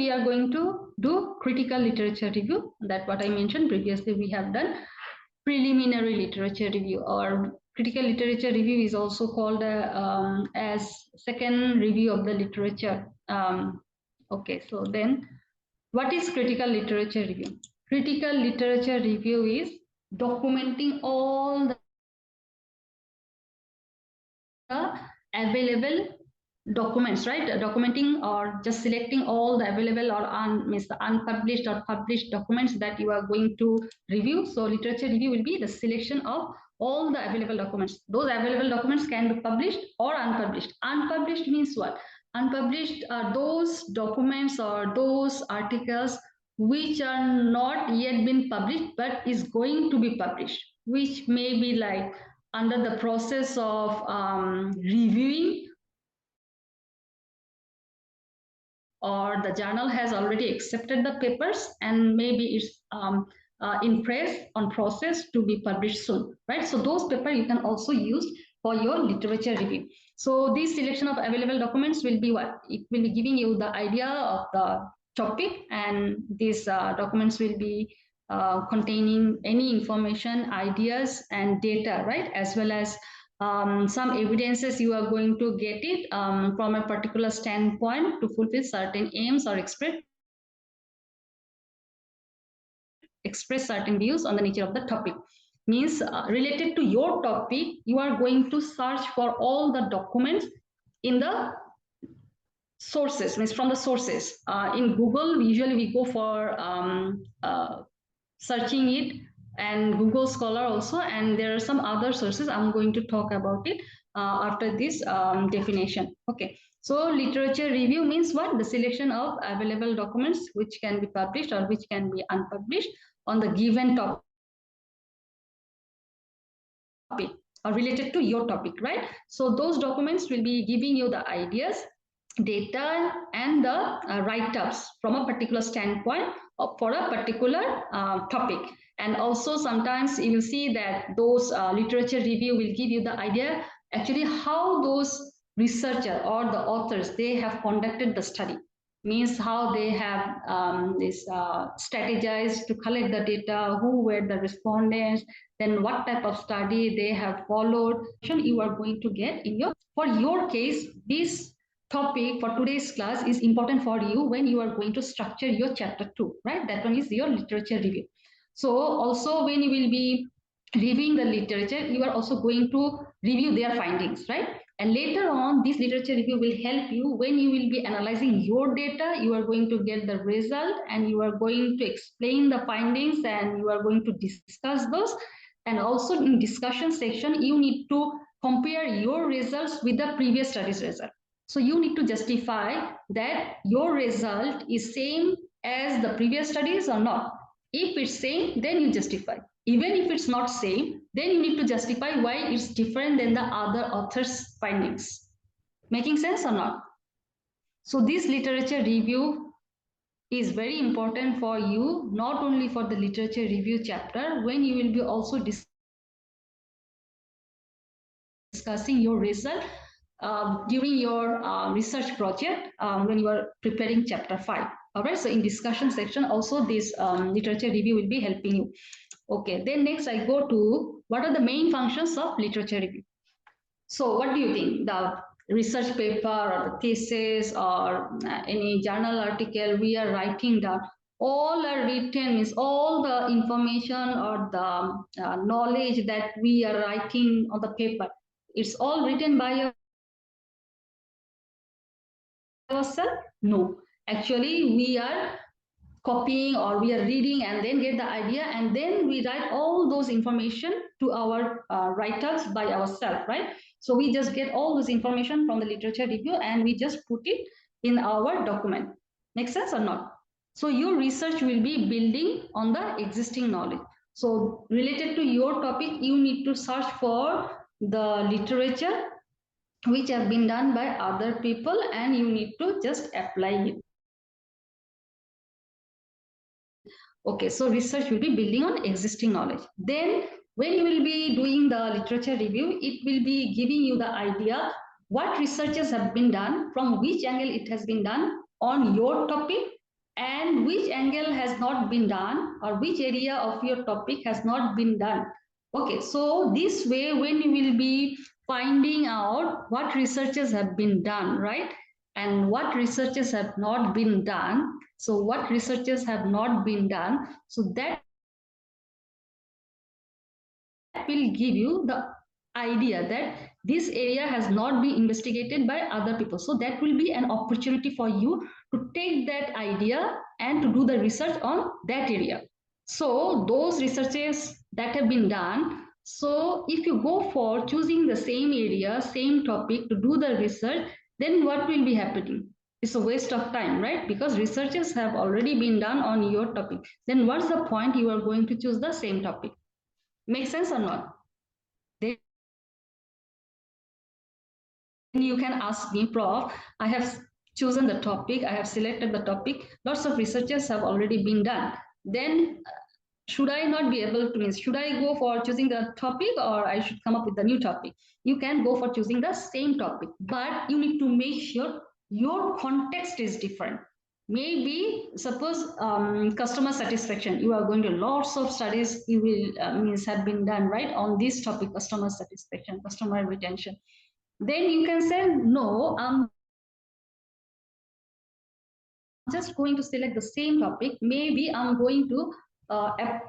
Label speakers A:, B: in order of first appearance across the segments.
A: we are going to do critical literature review. That's what I mentioned previously. We have done preliminary literature review, or critical literature review is also called as second review of the literature. Okay, so then what is critical literature review? Critical literature review is documenting all the available documents, right? Documenting or just selecting all the available or unpublished or published documents that you are going to review. So literature review will be the selection of all the available documents. Those available documents can be published or unpublished. Unpublished means what? Unpublished are those documents or those articles which are not yet been published but is going to be published, which may be like under the process of reviewing, or the journal has already accepted the papers and maybe it's in press on process to be published soon, right? So those papers you can also use for your literature review. So this selection of available documents will be what? It will be giving you the idea of the topic, and these documents will be containing any information, ideas and data, right? As well as some evidences you are going to get it from a particular standpoint to fulfill certain aims or express certain views on the nature of the topic. Means related to your topic, you are going to search for all the documents in the sources, means from the sources. In Google, usually we go for searching it, and Google Scholar also, and there are some other sources. I'm going to talk about it after this definition. Okay, so literature review means what? The selection of available documents which can be published or which can be unpublished on the given topic or related to your topic, right? So those documents will be giving you the ideas, data and the write-ups from a particular standpoint for a particular topic. And also sometimes you will see that those literature review will give you the idea actually how those researchers or the authors, they have conducted the study. Means how they have strategized to collect the data, who were the respondents, then what type of study they have followed. You are going to get in your, for your case, this topic for today's class is important for you when you are going to structure your chapter 2, right? That one is your literature review. So also when you will be reviewing the literature, you are also going to review their findings, right? And later on, this literature review will help you when you will be analyzing your data. You are going to get the result and you are going to explain the findings and you are going to discuss those. And also in discussion section, you need to compare your results with the previous study's result. So you need to justify that your result is same as the previous studies or not. If it's same, then you justify. Even if it's not same, then you need to justify why it's different than the other author's findings. Making sense or not? So this literature review is very important for you, not only for the literature review chapter, when you will be also discussing your result during your research project when you are preparing chapter 5. All right, so in discussion section also this literature review will be helping you. Okay, then next I go to what are the main functions of literature review. So what do you think? The research paper or the thesis or any journal article we are writing down, all are written, means all the information or the knowledge that we are writing on the paper, it's all written by ourselves? No, actually we are copying or we are reading and then get the idea and then we write all those information to our write-ups by ourselves, right? So we just get all this information from the literature review and we just put it in our document. Make sense or not? So your research will be building on the existing knowledge. So related to your topic, you need to search for the literature which have been done by other people and you need to just apply it. Okay, so research will be building on existing knowledge. Then when you will be doing the literature review, it will be giving you the idea what researches have been done, from which angle it has been done on your topic, and which angle has not been done, or which area of your topic has not been done. Okay, so this way, when you will be finding out what researches have been done, right? And what researches have not been done. So what researches have not been done. So that will give you the idea that this area has not been investigated by other people. So that will be an opportunity for you to take that idea and to do the research on that area. So those researches that have been done, so if you go for choosing the same area, same topic to do the research, then what will be happening? It's a waste of time, right? Because researches have already been done on your topic. Then what's the point you are going to choose the same topic? Make sense or not? Then you can ask me, Prof, I have chosen the topic, I have selected the topic, lots of researches have already been done. Then should I not be able to, means should I go for choosing the topic, or I should come up with the new topic? You can go for choosing the same topic, but you need to make sure your context is different. Maybe suppose customer satisfaction, you are going to lots of studies you will means have been done right on this topic, customer satisfaction, customer retention. Then you can say no, I'm just going to select the same topic. Maybe I'm going to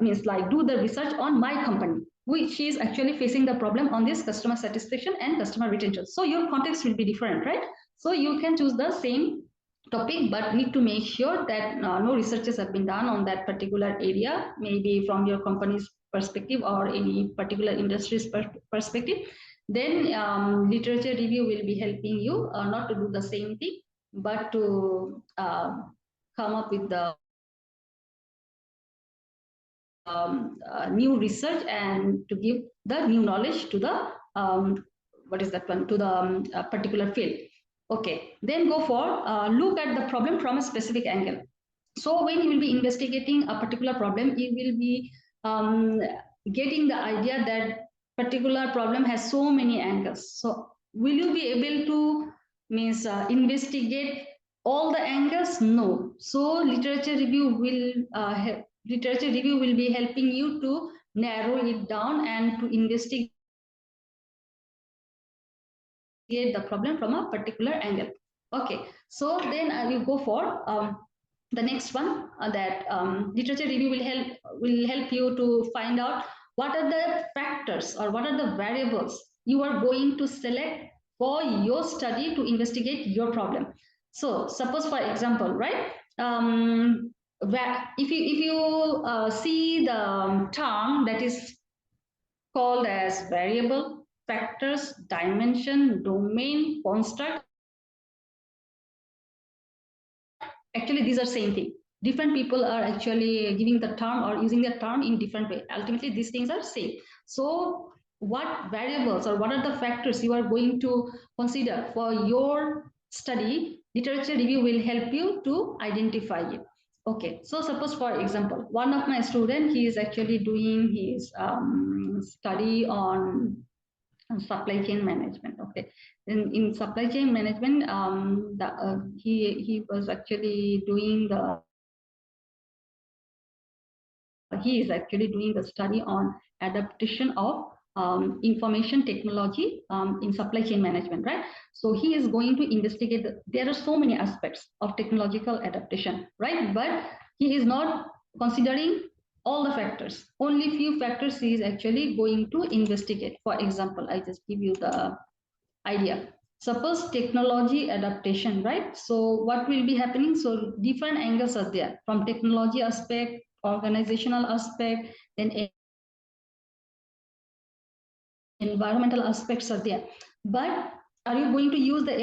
A: means like do the research on my company, which is actually facing the problem on this customer satisfaction and customer retention. So your context will be different, right? So you can choose the same topic, but need to make sure that no researches have been done on that particular area, maybe from your company's perspective or any particular industry's perspective. Then literature review will be helping you not to do the same thing, but to come up with the new research and to give the new knowledge to the what is that one, to the particular field. Okay, then go for look at the problem from a specific angle. So when you will be investigating a particular problem, you will be getting the idea that particular problem has so many angles. So will you be able to means investigate all the angles? No. So literature review will be helping you to narrow it down and to investigate the problem from a particular angle. Okay, so then you go for the next one, that literature review will help you to find out what are the factors or what are the variables you are going to select for your study to investigate your problem. So suppose for example, right, if you see the term that is called as variable, factors, dimension, domain, construct. Actually, these are same thing. Different people are actually giving the term or using the term in different way. Ultimately, these things are same. So what variables or what are the factors you are going to consider for your study, literature review will help you to identify it. Okay, so suppose for example, one of my student, he is actually doing his study on supply chain management. Okay, in supply chain management, he was actually doing the he is actually doing the study on adaptation of information technology in supply chain management, right? So he is going to investigate. There are so many aspects of technological adaptation, right? But he is not considering all the factors. Only few factors he is actually going to investigate. For example, I just give you the idea. Suppose technology adaptation, right? So what will be happening? So different angles are there, from technology aspect, organizational aspect, then environmental aspects are there. But are you going to use the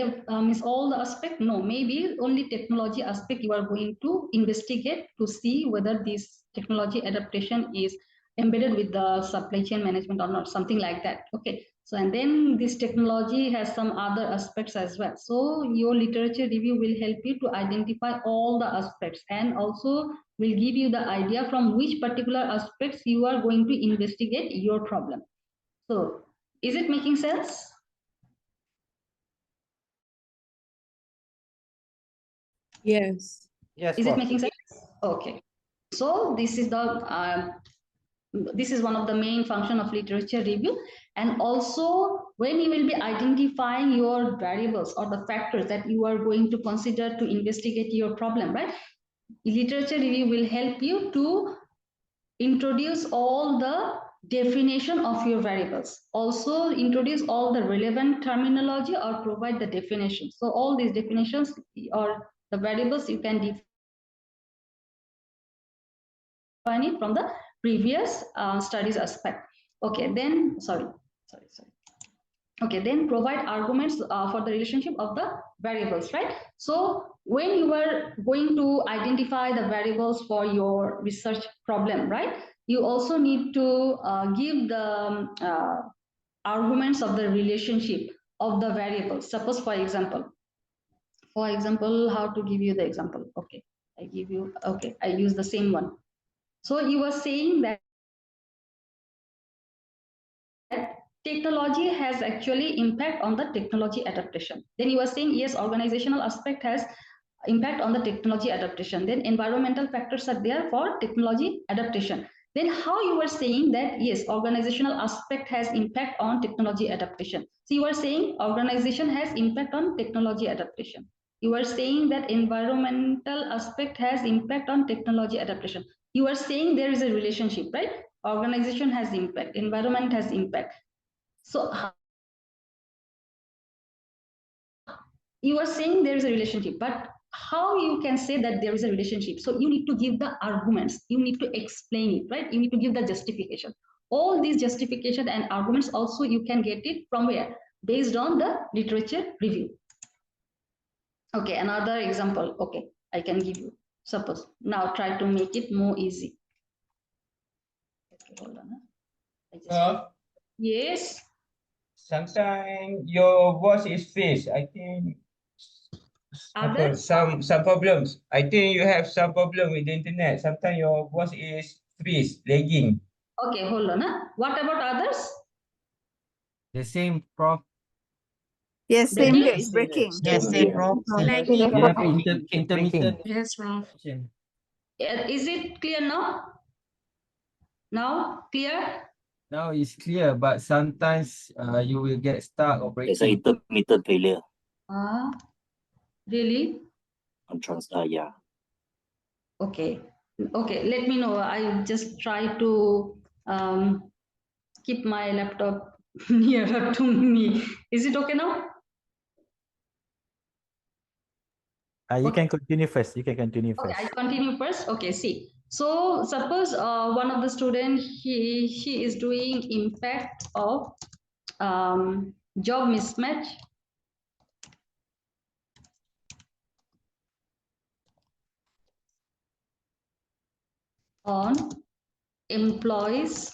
A: is all the aspect? No, maybe only technology aspect you are going to investigate to see whether this technology adaptation is embedded with the supply chain management or not, something like that. Okay, so and then this technology has some other aspects as well. So your literature review will help you to identify all the aspects and also will give you the idea from which particular aspects you are going to investigate your problem. So is it making sense?
B: Yes. Yes.
A: Is it making sense? Okay. So this is one of the main function of literature review. And also when you will be identifying your variables or the factors that you are going to consider to investigate your problem, right? Literature review will help you to introduce all the definition of your variables, also introduce all the relevant terminology or provide the definition. So all these definitions or the variables you can define it from the previous studies aspect. Okay, then sorry. Okay, then provide arguments for the relationship of the variables, right? So when you are going to identify the variables for your research problem, right, you also need to give the arguments of the relationship of the variables. Suppose, for example, how to give you the example? Okay, I use the same one. So you were saying that technology has actually impact on the technology adaptation. Then you are saying, yes, organizational aspect has impact on the technology adaptation. Then environmental factors are there for technology adaptation. Then how you are saying that, yes, organizational aspect has impact on technology adaptation. So you are saying organization has impact on technology adaptation. You are saying that environmental aspect has impact on technology adaptation. You are saying there is a relationship, right? Organization has impact, environment has impact. So you are saying there is a relationship, but how you can say that there is a relationship? So you need to give the arguments, you need to explain it, right? You need to give the justification. All these justification and arguments also you can get it from where? Based on the literature review. Okay, another example. Okay, I can give you. Suppose now try to make it more easy. Okay, hold on. Yes.
B: Sometimes your voice is freeze. I think some problems. I think you have some problem with the internet. Sometimes your voice is freeze, lagging.
A: Okay, hold on. What about others?
C: The same, Prof.
D: Yes, same here. It's breaking.
C: Yes, same, Prof.
D: Like
C: Intermittent.
D: Yes, Prof.
A: Is it clear now? Now clear?
C: Now it's clear, but sometimes you will get stuck or breaking.
E: There's an intermittent failure.
A: Really?
E: Yeah.
A: Okay. Okay, let me know. I just try to keep my laptop nearer to me. Is it okay now?
F: You can continue first. You can continue
A: Okay,
F: first.
A: I continue first. Okay, see. So suppose one of the student, she is doing impact of job mismatch on employees'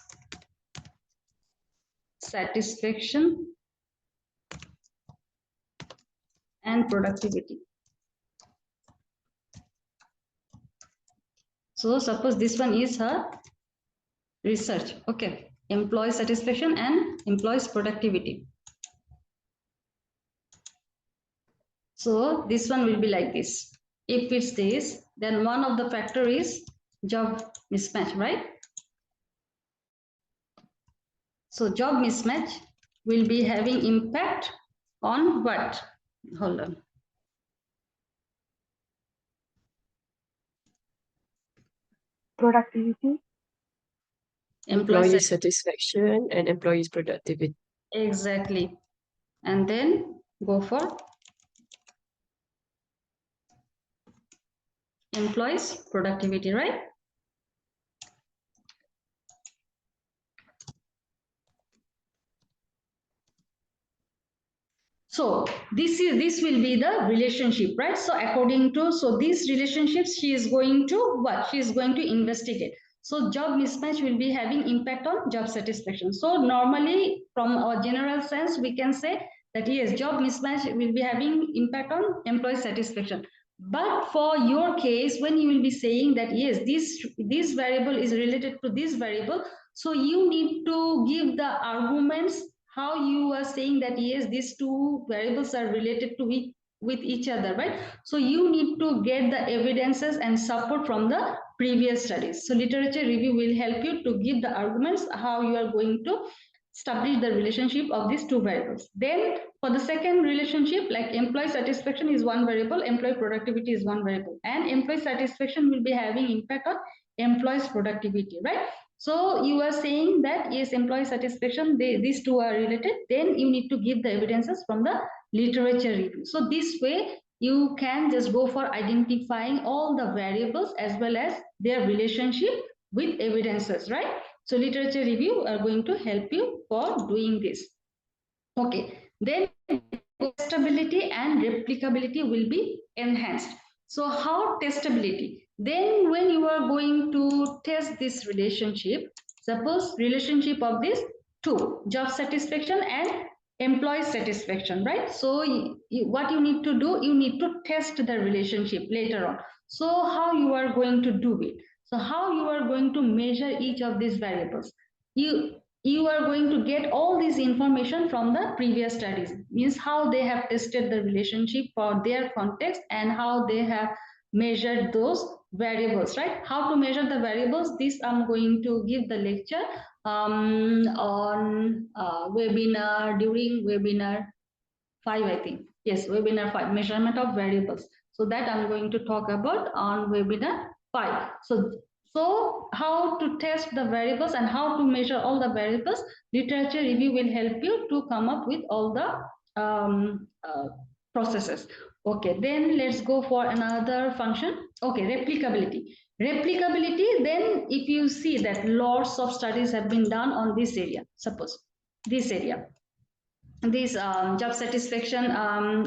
A: satisfaction and productivity. So suppose this one is her research. Okay, employee satisfaction and employees productivity. So this one will be like this. If it's this, then one of the factor is job mismatch, right? So job mismatch will be having impact on what? Hold on.
G: Productivity,
A: Employee
G: satisfaction, and employees' productivity.
A: Exactly. And then go for employees productivity, right? So this will be the relationship, right? So according to, so these relationships, she is going to what? She is going to investigate. So job mismatch will be having impact on job satisfaction. So normally from our general sense, we can say that yes, job mismatch will be having impact on employee satisfaction. But for your case, when you will be saying that yes, this variable is related to this variable, so you need to give the arguments how you are saying that yes, these two variables are related to with each other, right? So you need to get the evidences and support from the previous studies. So literature review will help you to give the arguments how you are going to establish the relationship of these two variables. Then for the second relationship, like employee satisfaction is one variable, employee productivity is one variable, and employee satisfaction will be having impact on employees productivity, right? So you are saying that yes, employee satisfaction, these two are related. Then you need to give the evidences from the literature review. So this way you can just go for identifying all the variables as well as their relationship with evidences, right? So literature review are going to help you for doing this. Okay, then testability and replicability will be enhanced. So how testability? Then when you are going to test this relationship, suppose relationship of these two, job satisfaction and employee satisfaction, right? So what you need to do, you need to test the relationship later on. So how you are going to do it? So how you are going to measure each of these variables? You are going to get all this information from the previous studies, means how they have tested the relationship for their context and how they have measured those variables, right? How to measure the variables, this I'm going to give the lecture on webinar, during webinar 5, I think. Yes, webinar 5, measurement of variables. So that I'm going to talk about on webinar 5. So how to test the variables and how to measure all the variables, literature review will help you to come up with all the processes. Okay, then let's go for another function. Okay, replicability. Replicability, then if you see that lots of studies have been done on this area, suppose this area, this job satisfaction,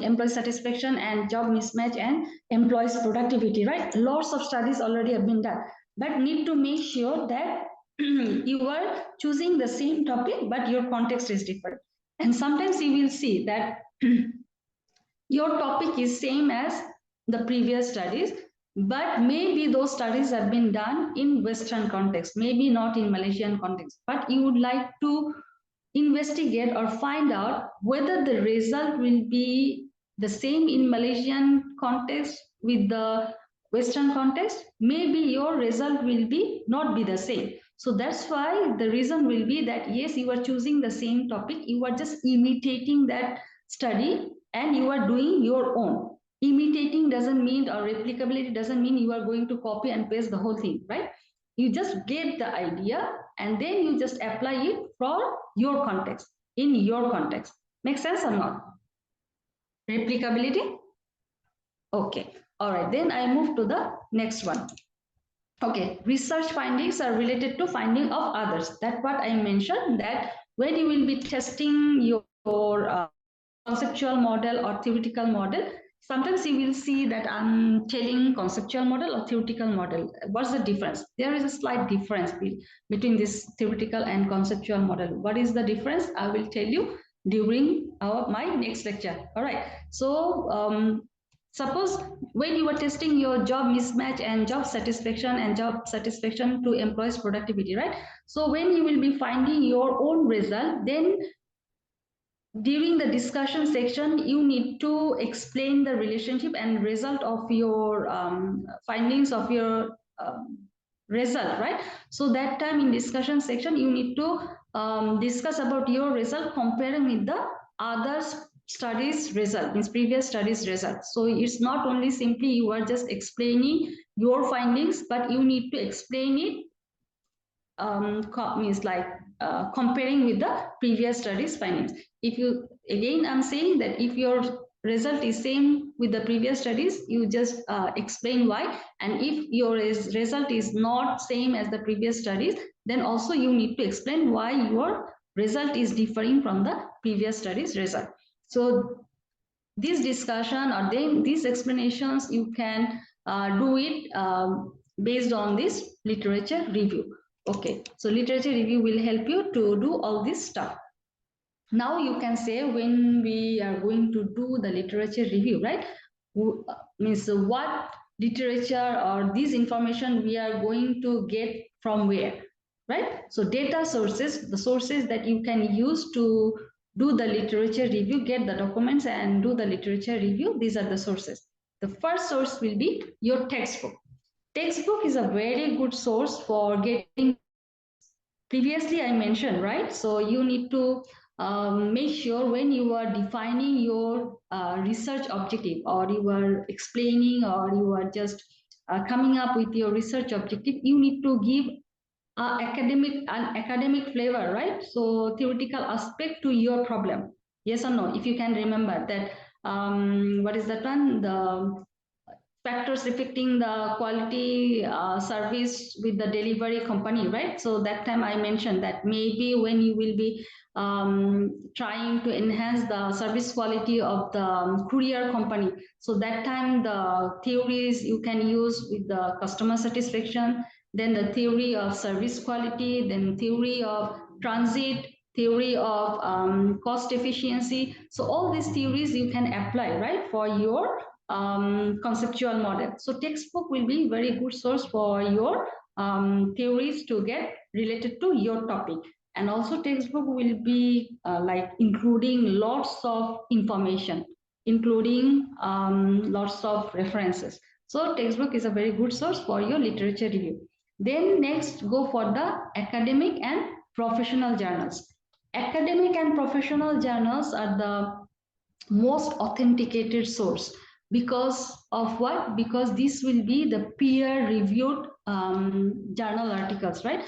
A: employee satisfaction and job mismatch and employees productivity, right? Lots of studies already have been done, but need to make sure that you are choosing the same topic but your context is different. And sometimes you will see that your topic is same as the previous studies, but maybe those studies have been done in Western context, maybe not in Malaysian context, but you would like to investigate or find out whether the result will be the same in Malaysian context with the Western context. Maybe your result will be not be the same. So that's why the reason will be that yes, you are choosing the same topic, you are just imitating that study and you are doing your own. Imitating doesn't mean, or replicability doesn't mean you are going to copy and paste the whole thing, right? You just get the idea and then you just apply it for your context, in your context. Make sense or not? Replicability? Okay. All right. Then I move to the next one. Okay. Research findings are related to finding of others. That's what I mentioned, that when you will be testing your conceptual model or theoretical model, sometimes you will see that I'm telling conceptual model or theoretical model. What's the difference? There is a slight difference between this theoretical and conceptual model. What is the difference? I will tell you during my next lecture. All right. So suppose when you are testing your job mismatch and job satisfaction to employees' productivity, right? So when you will be finding your own result, then during the discussion section, you need to explain the relationship and result of your findings of your result, right? So that time in discussion section, you need to discuss about your result comparing with the other studies result, means previous studies result. So it's not only simply you are just explaining your findings, but you need to explain it means like comparing with the previous studies findings. If you, again I'm saying that if your result is same with the previous studies, you just explain why, and if your result is not same as the previous studies, then also you need to explain why your result is differing from the previous studies result. So this discussion or then these explanations you can do it based on this literature review. Okay, so literature review will help you to do all this stuff. Now you can say when we are going to do the literature review, right? Means what literature or this information we are going to get from where, right? So data sources, the sources that you can use to do the literature review, get the documents and do the literature review. These are the sources. The first source will be your textbook. Textbook is a very good source for getting. Previously I mentioned, right? So you need to make sure when you are defining your research objective, or you are explaining, or you are just coming up with your research objective, you need to give an academic flavor, right? So theoretical aspect to your problem. Yes or no? If you can remember that, what is that one? The factors affecting the quality service with the delivery company, right? So that time I mentioned that maybe when you will be trying to enhance the service quality of the courier company, so that time the theories you can use with the customer satisfaction, then the theory of service quality, then theory of transit, theory of cost efficiency. So all these theories you can apply, right, for your conceptual model. So textbook will be very good source for your theories to get related to your topic. And also textbook will be like including lots of information, including lots of references. So textbook is a very good source for your literature review. Then next, go for the academic and professional journals. Academic and professional journals are the most authenticated source. Because of what? Because this will be the peer-reviewed journal articles, right?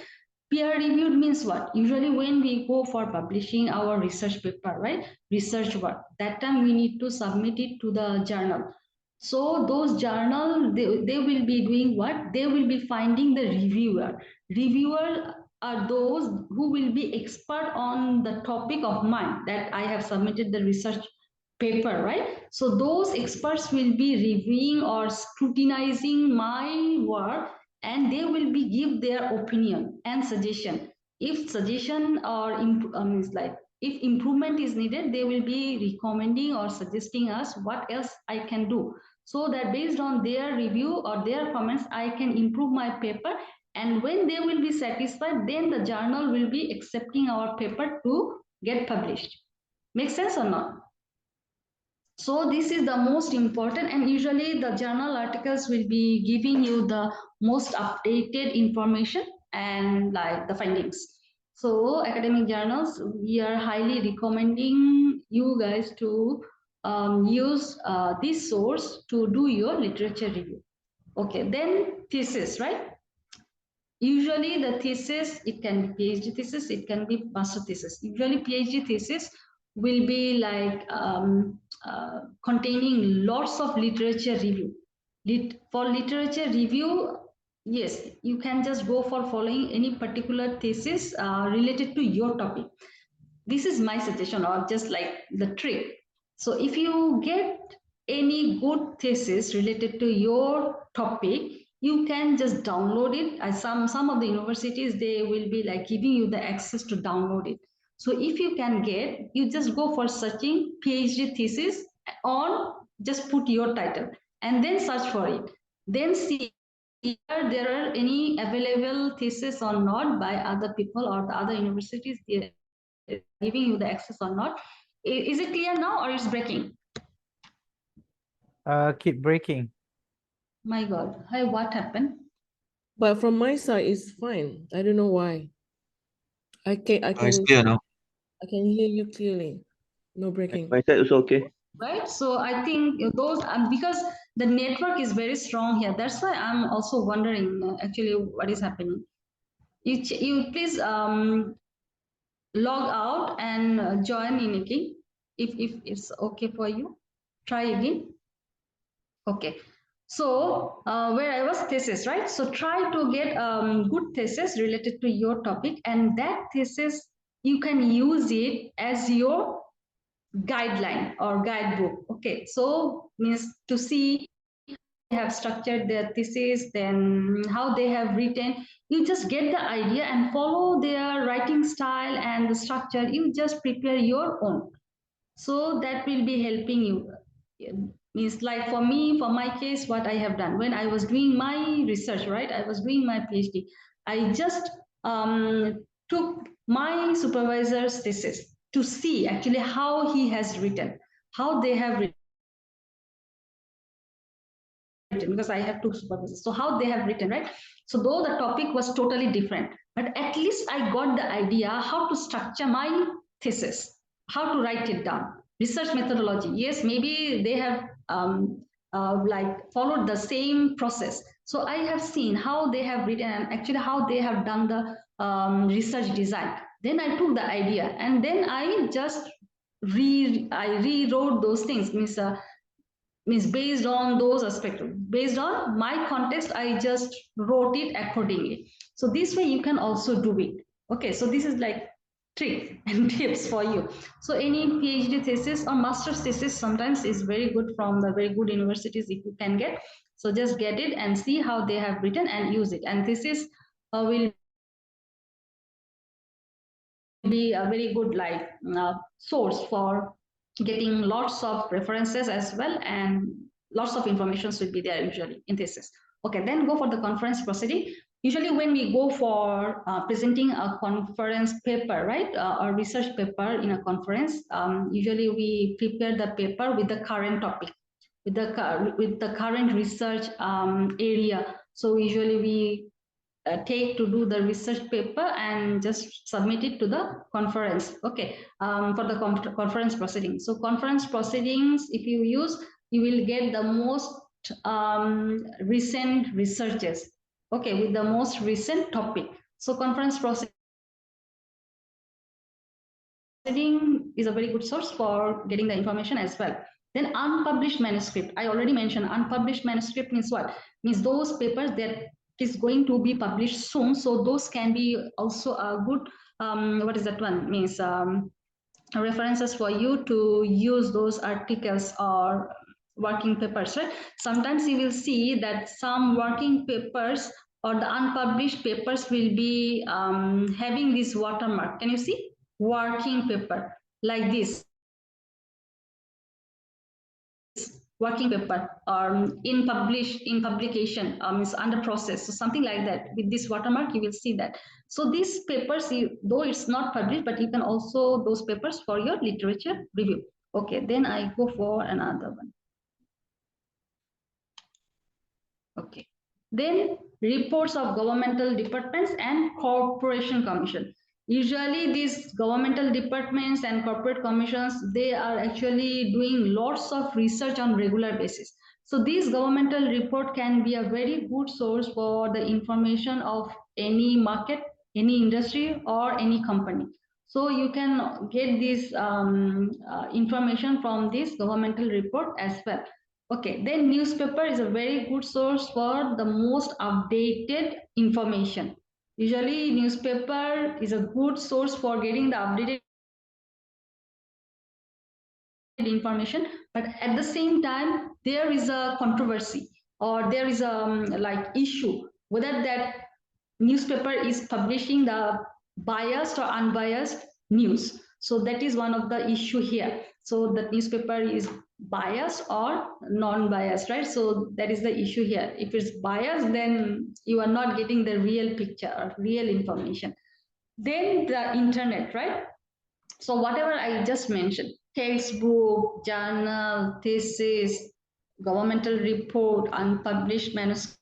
A: Peer-reviewed means what? Usually when we go for publishing our research paper, right? Research work, that time we need to submit it to the journal. So those journal, they will be doing what? They will be finding the reviewer. Reviewer are those who will be expert on the topic of mine that I have submitted the research paper, right? So those experts will be reviewing or scrutinizing my work, and they will be give their opinion and suggestion. If suggestion or is like if improvement is needed, they will be recommending or suggesting us what else I can do, so that based on their review or their comments, I can improve my paper. And when they will be satisfied, then the journal will be accepting our paper to get published. Make sense or not? So this is the most important, and usually the journal articles will be giving you the most updated information and like the findings. So academic journals, we are highly recommending you guys to use this source to do your literature review. Okay, then thesis, right? Usually the thesis, it can be PhD thesis, it can be master thesis. Usually PhD thesis will be like containing lots of literature review. For literature review, yes, you can just go for following any particular thesis related to your topic. This is my suggestion, or just like the trick. So if you get any good thesis related to your topic, you can just download it. Some of the universities, they will be like giving you the access to download it. So if you can get, you just go for searching PhD thesis, or just put your title and then search for it. Then see if there are any available thesis or not by other people or the other universities giving you the access or not. Is it clear now, or it's breaking?
F: Keep breaking.
A: My God, hi, what happened?
H: But from my side, it's fine. I don't know why. I
I: It's clear now.
H: can hear you clearly. No breaking.
I: My side also okay.
A: Right, so I think those because the network is very strong here. That's why I'm also wondering actually what is happening. You please log out and join in again if it's okay for you. Try again. Okay. So where I was, thesis, right? So try to get good thesis related to your topic, and that thesis you can use it as your guideline or guidebook. Okay, so means to see have structured their thesis, then how they have written. You just get the idea and follow their writing style and the structure. You just prepare your own. So that will be helping you. Means like for me, for my case, what I have done when I was doing my research, right? I was doing my PhD. I just took my supervisor's thesis to see actually how he has written, how they have written, because I have two supervisors. So how they have written, right? So though the topic was totally different, but at least I got the idea how to structure my thesis, how to write it down. Research methodology, yes, maybe they have like followed the same process. So I have seen how they have written and actually how they have done the research design. Then I took the idea and then I just rewrote those things, means based on those aspects, based on my context, I just wrote it accordingly. So this way you can also do it. Okay, so this is like trick and tips for you. So any PhD thesis or master's thesis sometimes is very good from the very good universities if you can get. So just get it and see how they have written and use it. And this is will be a very good like source for getting lots of references as well, and lots of information should be there usually in thesis. Okay, then go for the conference proceeding. Usually when we go for presenting a conference paper, right, or research paper in a conference, usually we prepare the paper with the current topic, with the current research area. So usually we take to do the research paper and just submit it to the conference. Okay, for the conference proceedings. So conference proceedings, if you use, you will get the most recent researches. Okay, with the most recent topic. So conference proceeding is a very good source for getting the information as well. Then unpublished manuscript. I already mentioned unpublished manuscript means what? Means those papers that is going to be published soon. So those can be also a good, what is that one? Means references for you to use those articles or working papers, right? Sometimes you will see that some working papers or the unpublished papers will be having this watermark. Can you see? Working paper like this, working paper or in publication is under process, so something like that. With this watermark you will see that. So these papers, though it's not published, but you can also those papers for your literature review. Okay, then I go for another one. Okay, then reports of governmental departments and corporation commission. Usually these governmental departments and corporate commissions, they are actually doing lots of research on regular basis. So this governmental report can be a very good source for the information of any market, any industry or any company. So you can get this information from this governmental report as well. Okay, then newspaper is a very good source for the most updated information. Usually newspaper is a good source for getting the updated information, but at the same time there is a controversy or there is a like issue whether that newspaper is publishing the biased or unbiased news. So that is one of the issue here. So the newspaper is biased or non-biased, right? So that is the issue here. If it's biased, then you are not getting the real picture or real information. Then the internet, right? So whatever I just mentioned, textbook, journal, thesis, governmental report, unpublished manuscript,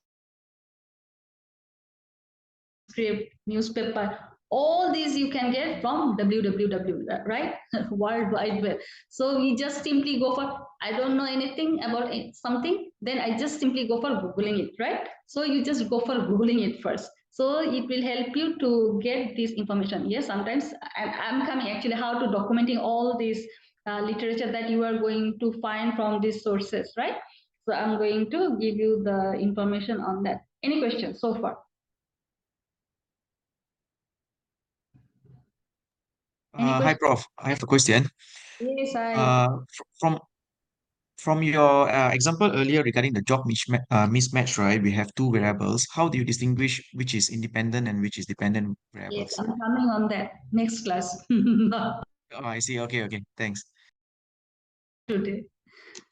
A: newspaper, all these you can get from www, right? World Wide Web. So we just simply go for, I don't know anything about something, then I just simply go for Googling it, right? So you just go for Googling it first. So it will help you to get this information. Yes, sometimes I'm coming actually how to documenting all this literature that you are going to find from these sources, right? So I'm going to give you the information on that. Any questions so far?
I: Hi, Prof. I have a question.
A: Yes, I.
I: From your example earlier regarding the job mismatch, right? We have two variables. How do you distinguish which is independent and which is dependent variables?
A: Yes, I'm coming on that next class.
I: Oh, I see. Okay. Thanks.
A: Today.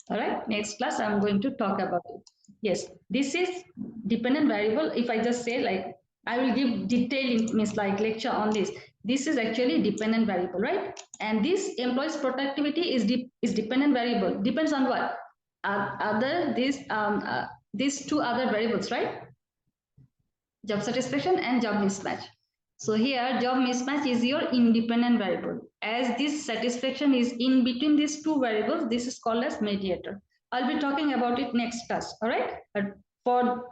A: All right, next class I'm going to talk about it. Yes, this is dependent variable. If I just say like, I will give detailed means like lecture on this. This is actually dependent variable, right? And this employee's productivity is dependent variable. Depends on what? These two other variables, right? Job satisfaction and job mismatch. So here job mismatch is your independent variable. As this satisfaction is in between these two variables, this is called as mediator. I'll be talking about it next class, all right? But for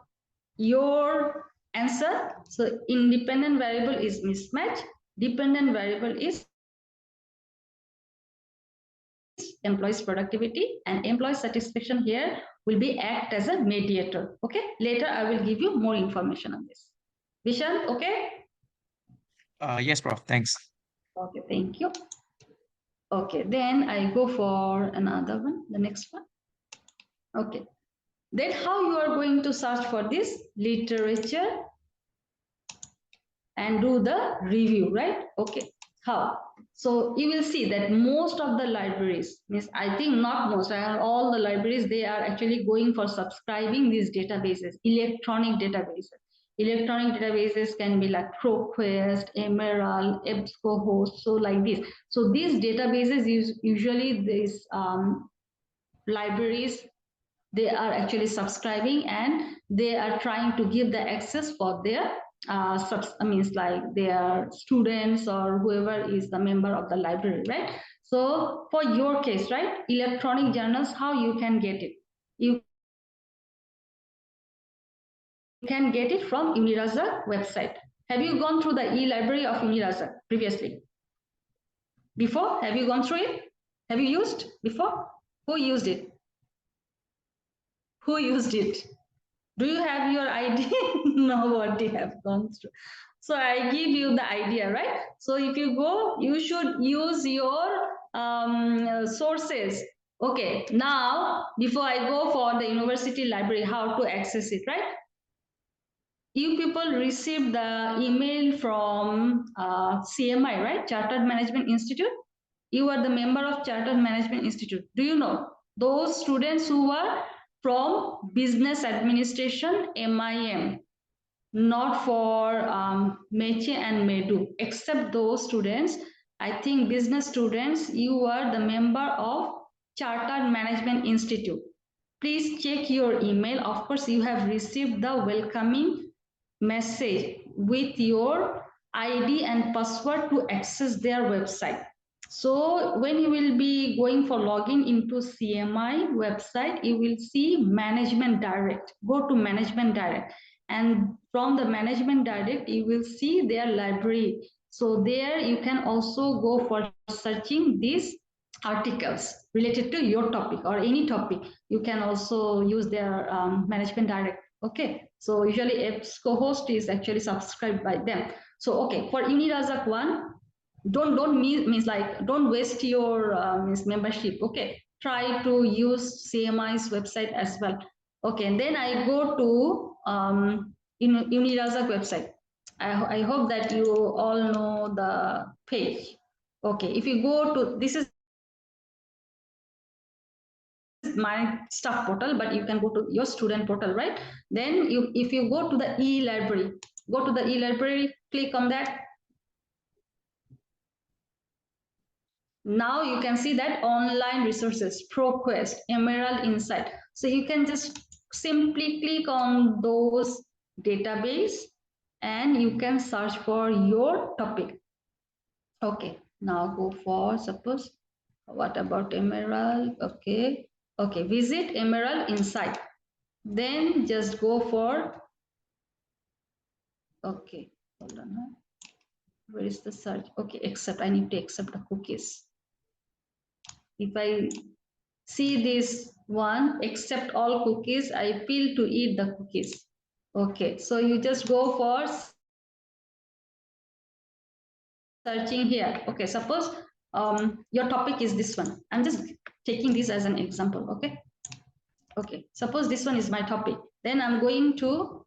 A: your answer, so independent variable is mismatch, dependent variable is employee's productivity, and employee satisfaction here will be act as a mediator. Okay, later I will give you more information on this. Vishan, okay?
I: Yes, Prof. Thanks.
A: Okay, thank you. Okay, then I go for another one, the next one. Okay, then how you are going to search for this literature and do the review, right? Okay, how? So you will see that most of the libraries, means I think not most, all the libraries, they are actually going for subscribing these databases, electronic databases. Electronic databases can be like ProQuest, Emerald, EBSCOhost, so like this. So these databases use usually these libraries, they are actually subscribing and they are trying to give the access for their means like their students or whoever is the member of the library, right? So for your case, right, electronic journals, how you can get it? You can get it from Uniraza website. Have you gone through the e-library of Uniraza previously? Before, have you gone through it? Have you used before? Who used it? Who used it? Do you have your idea? Nobody have gone through. So I give you the idea, right? So if you go, you should use your sources. Okay, now before I go for the university library, how to access it, right? You people received the email from CMI, right? Chartered Management Institute. You are the member of Chartered Management Institute. Do you know those students who are from Business Administration, MIM, not for Meche and Medu, except those students, I think business students, you are the member of Chartered Management Institute. Please check your email. Of course, you have received the welcoming message with your ID and password to access their website. So when you will be going for login into CMI website, you will see Management Direct. Go to Management Direct, and from the Management Direct, you will see their library. So there you can also go for searching these articles related to your topic or any topic. You can also use their Management Direct. Okay, so usually EBSCOhost is actually subscribed by them. So okay, for Unirazak one, don't means like don't waste your means membership. Okay, try to use CMI's website as well. Okay, and then I go to Unirazak website. I hope that you all know the page. Okay, if you go to, this is my staff portal, but you can go to your student portal, right? Then if you go to the e-library, go to the e-library, click on that. Now you can see that online resources, ProQuest, Emerald Insight. So you can just simply click on those database and you can search for your topic. Okay, now go for, suppose, what about Emerald? Okay, okay, visit Emerald Insight. Then just go for, okay, hold on. Where is the search? Okay, accept, I need to accept the cookies. If I see this one, accept all cookies, I feel to eat the cookies. Okay, so you just go for searching here. Okay, suppose your topic is this one. I'm just taking this as an example, okay? Okay, suppose this one is my topic. Then I'm going to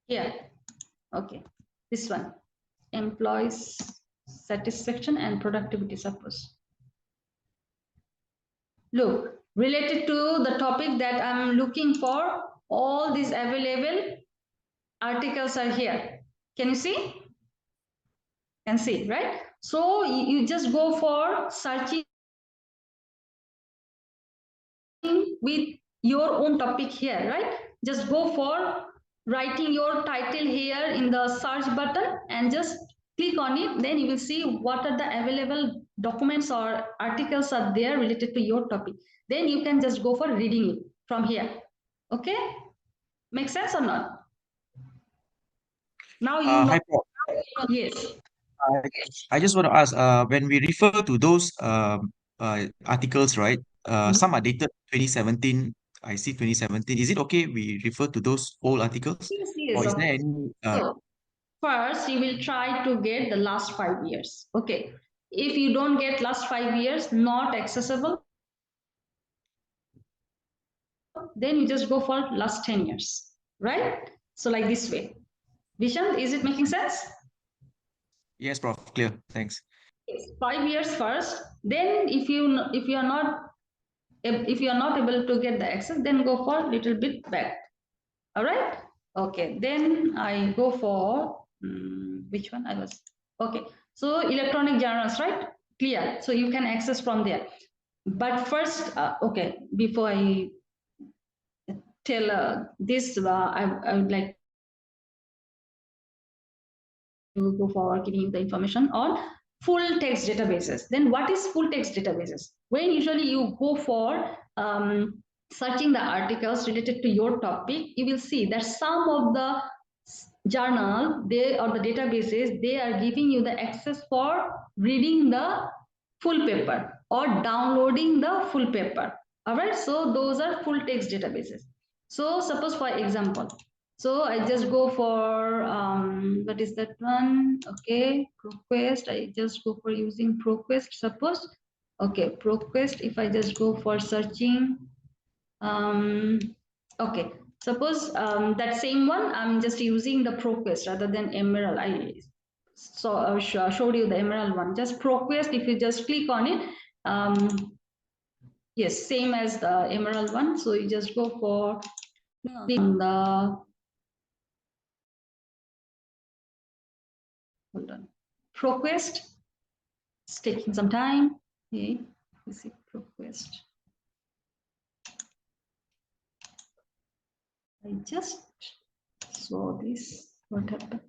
A: here. Okay, this one, employees satisfaction and productivity, suppose. Look, related to the topic that I'm looking for, all these available articles are here. Can you see? Can see, right? So you just go for searching with your own topic here, right? Just go for writing your title here in the search button and just click on it. Then you will see what are the available documents or articles are there related to your topic. Then you can just go for reading it from here. Okay? Make sense or not? Now you know.
I: Hi, Prof.
A: Yes.
I: I just want to ask, when we refer to those articles, right? Some are dated 2017. I see 2017. Is it okay we refer to those old articles?
A: Yes, yes.
I: Or is there any
A: So first, you will try to get the last 5 years. Okay. If you don't get last 5 years, not accessible, then you just go for last 10 years, right? So like this way. Vishan, is it making sense?
I: Yes, Prof. Clear. Thanks.
A: Yes. 5 years first. Then if you are not able to get the access, then go for a little bit back. All right. Okay. Then I go for which one I was. Okay. So electronic journals, right? Clear. So you can access from there. But first, okay, before I tell this, I would like to go forward giving you the information on full text databases. Then what is full text databases? When usually you go for searching the articles related to your topic, you will see that some of the journal they or the databases, they are giving you the access for reading the full paper or downloading the full paper. All right, so those are full text databases. So suppose for example, so I just go for what is that one? Okay, ProQuest. I just go for using ProQuest. Suppose, okay, ProQuest. If I just go for searching, okay. Suppose that same one, I'm just using the ProQuest rather than Emerald. I showed you the Emerald one. Just ProQuest. If you just click on it, yes, same as the Emerald one. So you just go for the hold on. ProQuest. It's taking some time. Okay, is it ProQuest? I just saw this. What happened?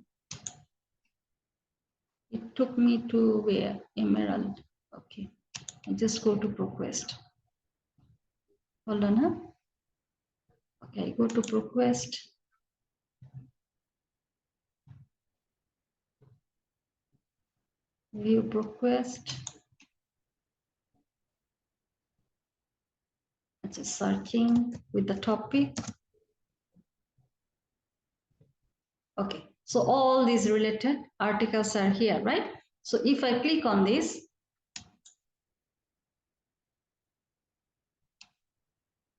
A: It took me to where? Emerald. Okay. I just go to ProQuest. Hold on, huh? Okay, I go to ProQuest. View ProQuest. Just searching with the topic. Okay, so all these related articles are here, right? So if I click on this,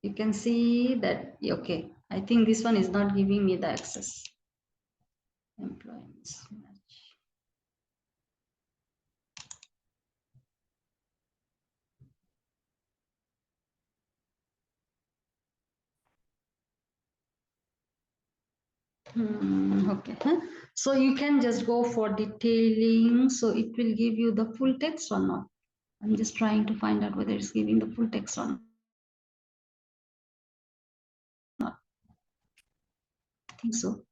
A: you can see that, okay, I think this one is not giving me the access. Employment match. Okay, so you can just go for detailing. So it will give you the full text or not. I'm just trying to find out whether it's giving the full text or not. I think so.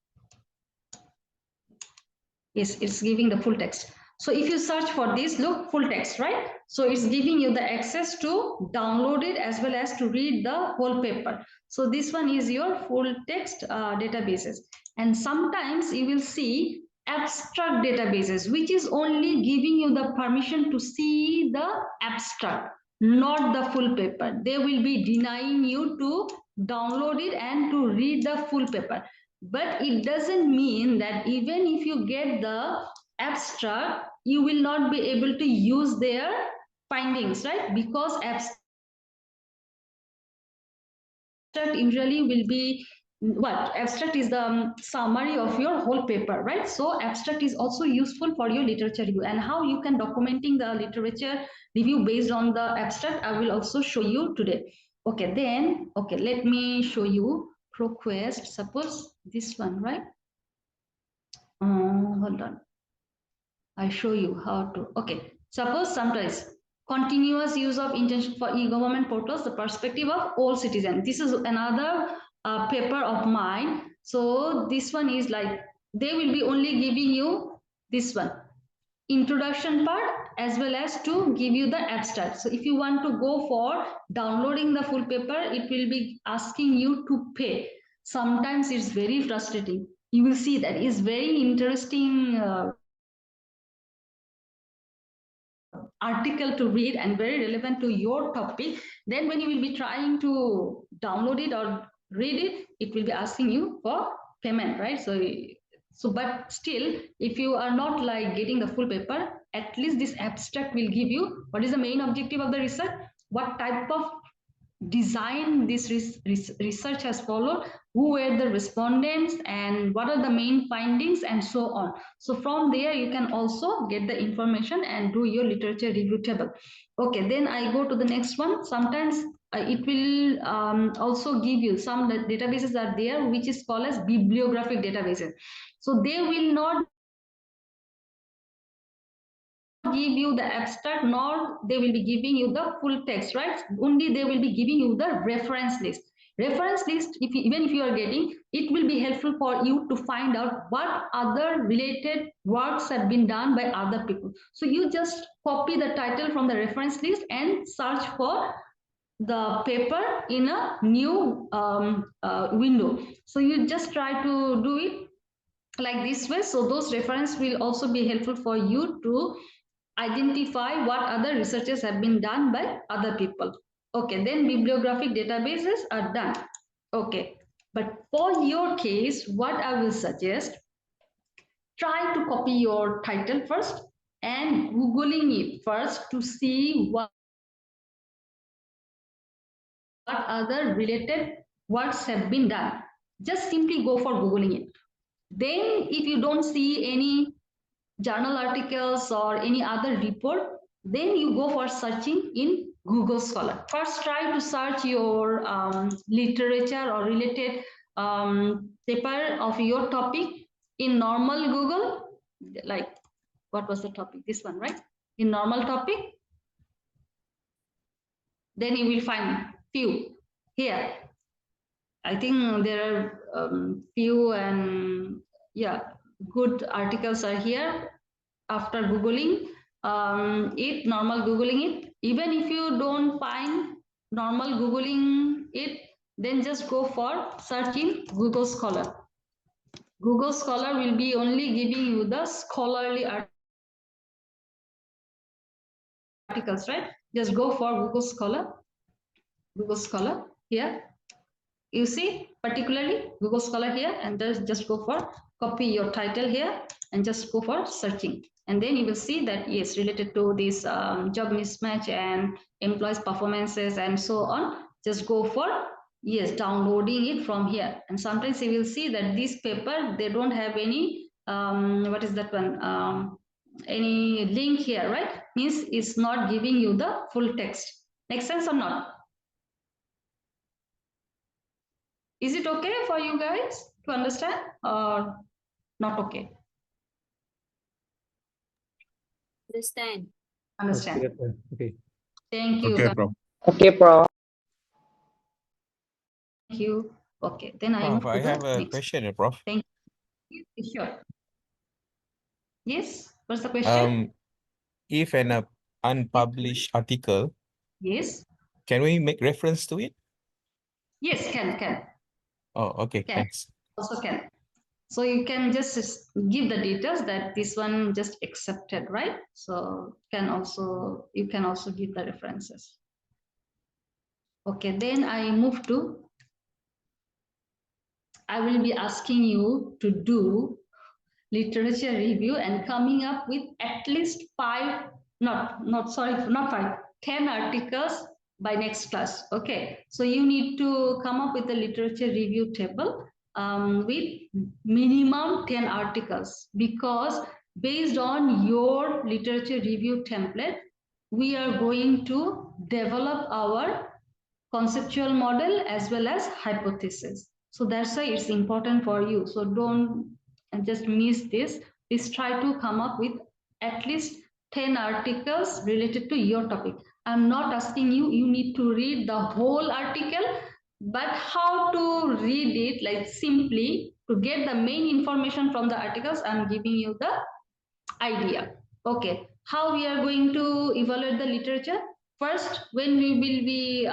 A: Yes, it's giving the full text. So if you search for this, look, full text, right? So it's giving you the access to download it as well as to read the whole paper. So this one is your full text databases. And sometimes you will see abstract databases, which is only giving you the permission to see the abstract, not the full paper. They will be denying you to download it and to read the full paper. But it doesn't mean that even if you get the abstract, you will not be able to use their findings, right? Because abstract usually will be what? Abstract is the summary of your whole paper, right? So abstract is also useful for your literature review, and how you can documenting the literature review based on the abstract, I will also show you today. Okay, then, okay, let me show you ProQuest. Suppose this one, right? Hold on. I show you how to. Okay, suppose sometimes continuous use of intention for e-government portals, the perspective of all citizens. This is another paper of mine. So this one is like, they will be only giving you this one, introduction part, as well as to give you the abstract. So if you want to go for downloading the full paper, it will be asking you to pay. Sometimes it's very frustrating. You will see that is very interesting article to read and very relevant to your topic. Then when you will be trying to download it or read it, it will be asking you for payment, right? So but still, if you are not like getting the full paper, at least this abstract will give you what is the main objective of the research, what type of design this research has followed, who were the respondents, and what are the main findings, and so on. So from there you can also get the information and do your literature review table. Okay, then I go to the next one. Sometimes it will also give you some databases are there which is called as bibliographic databases. So they will not give you the abstract, nor they will be giving you the full text, right? Only they will be giving you the reference list. Reference list, even if you are getting, it will be helpful for you to find out what other related works have been done by other people. So you just copy the title from the reference list and search for the paper in a new window. So you just try to do it like this way. So those reference will also be helpful for you to identify what other researches have been done by other people. Okay, then bibliographic databases are done. Okay, but for your case, what I will suggest, try to copy your title first and Googling it first to see what other related works have been done. Just simply go for Googling it. Then if you don't see any journal articles or any other report, then you go for searching in Google Scholar. First, try to search your literature or related paper of your topic in normal Google. Like, what was the topic? This one, right? In normal topic. Then you will find few here. I think there are few and yeah, good articles are here. After Googling normal Googling it, even if you don't find normal Googling it, then just go for search in Google Scholar. Google Scholar will be only giving you the scholarly articles, right? Just go for Google Scholar here. You see, particularly Google Scholar here, and just go for copy your title here and just go for searching. And then you will see that, yes, related to this job mismatch and employees' performances and so on, just go for, yes, downloading it from here. And sometimes you will see that this paper, they don't have any, what is that one? Any link here, right? Means it's not giving you the full text. Makes sense or not? Is it okay for you guys to understand or not okay?
J: Understand.
A: Understand.
F: Okay.
A: Thank you.
K: Okay,
A: guys.
K: Prof.
G: Okay, Prof.
A: Thank you. Okay, then I
K: Prof,
A: move
K: I
A: to
K: have
A: the
K: a
A: next.
K: question, Prof.
A: Thank you. Sure. Yes, what's the question?
K: If an unpublished article,
A: Yes.
K: can we make reference to it?
A: Yes, can.
K: Oh, okay,
A: Can.
K: thanks.
A: Also can. So you can just give the details that this one just accepted, right? So you can also give the references. Okay, then I move to, I will be asking you to do literature review and coming up with at least 5, not 5, 10 articles by next class. Okay, so you need to come up with a literature review table with minimum 10 articles, because based on your literature review template, we are going to develop our conceptual model as well as hypothesis. So that's why it's important for you. So don't just miss this. Please try to come up with at least 10 articles related to your topic. I'm not asking you, you need to read the whole article, but how to read it, like simply to get the main information from the articles, I'm giving you the idea. Okay, how we are going to evaluate the literature? First, when we will be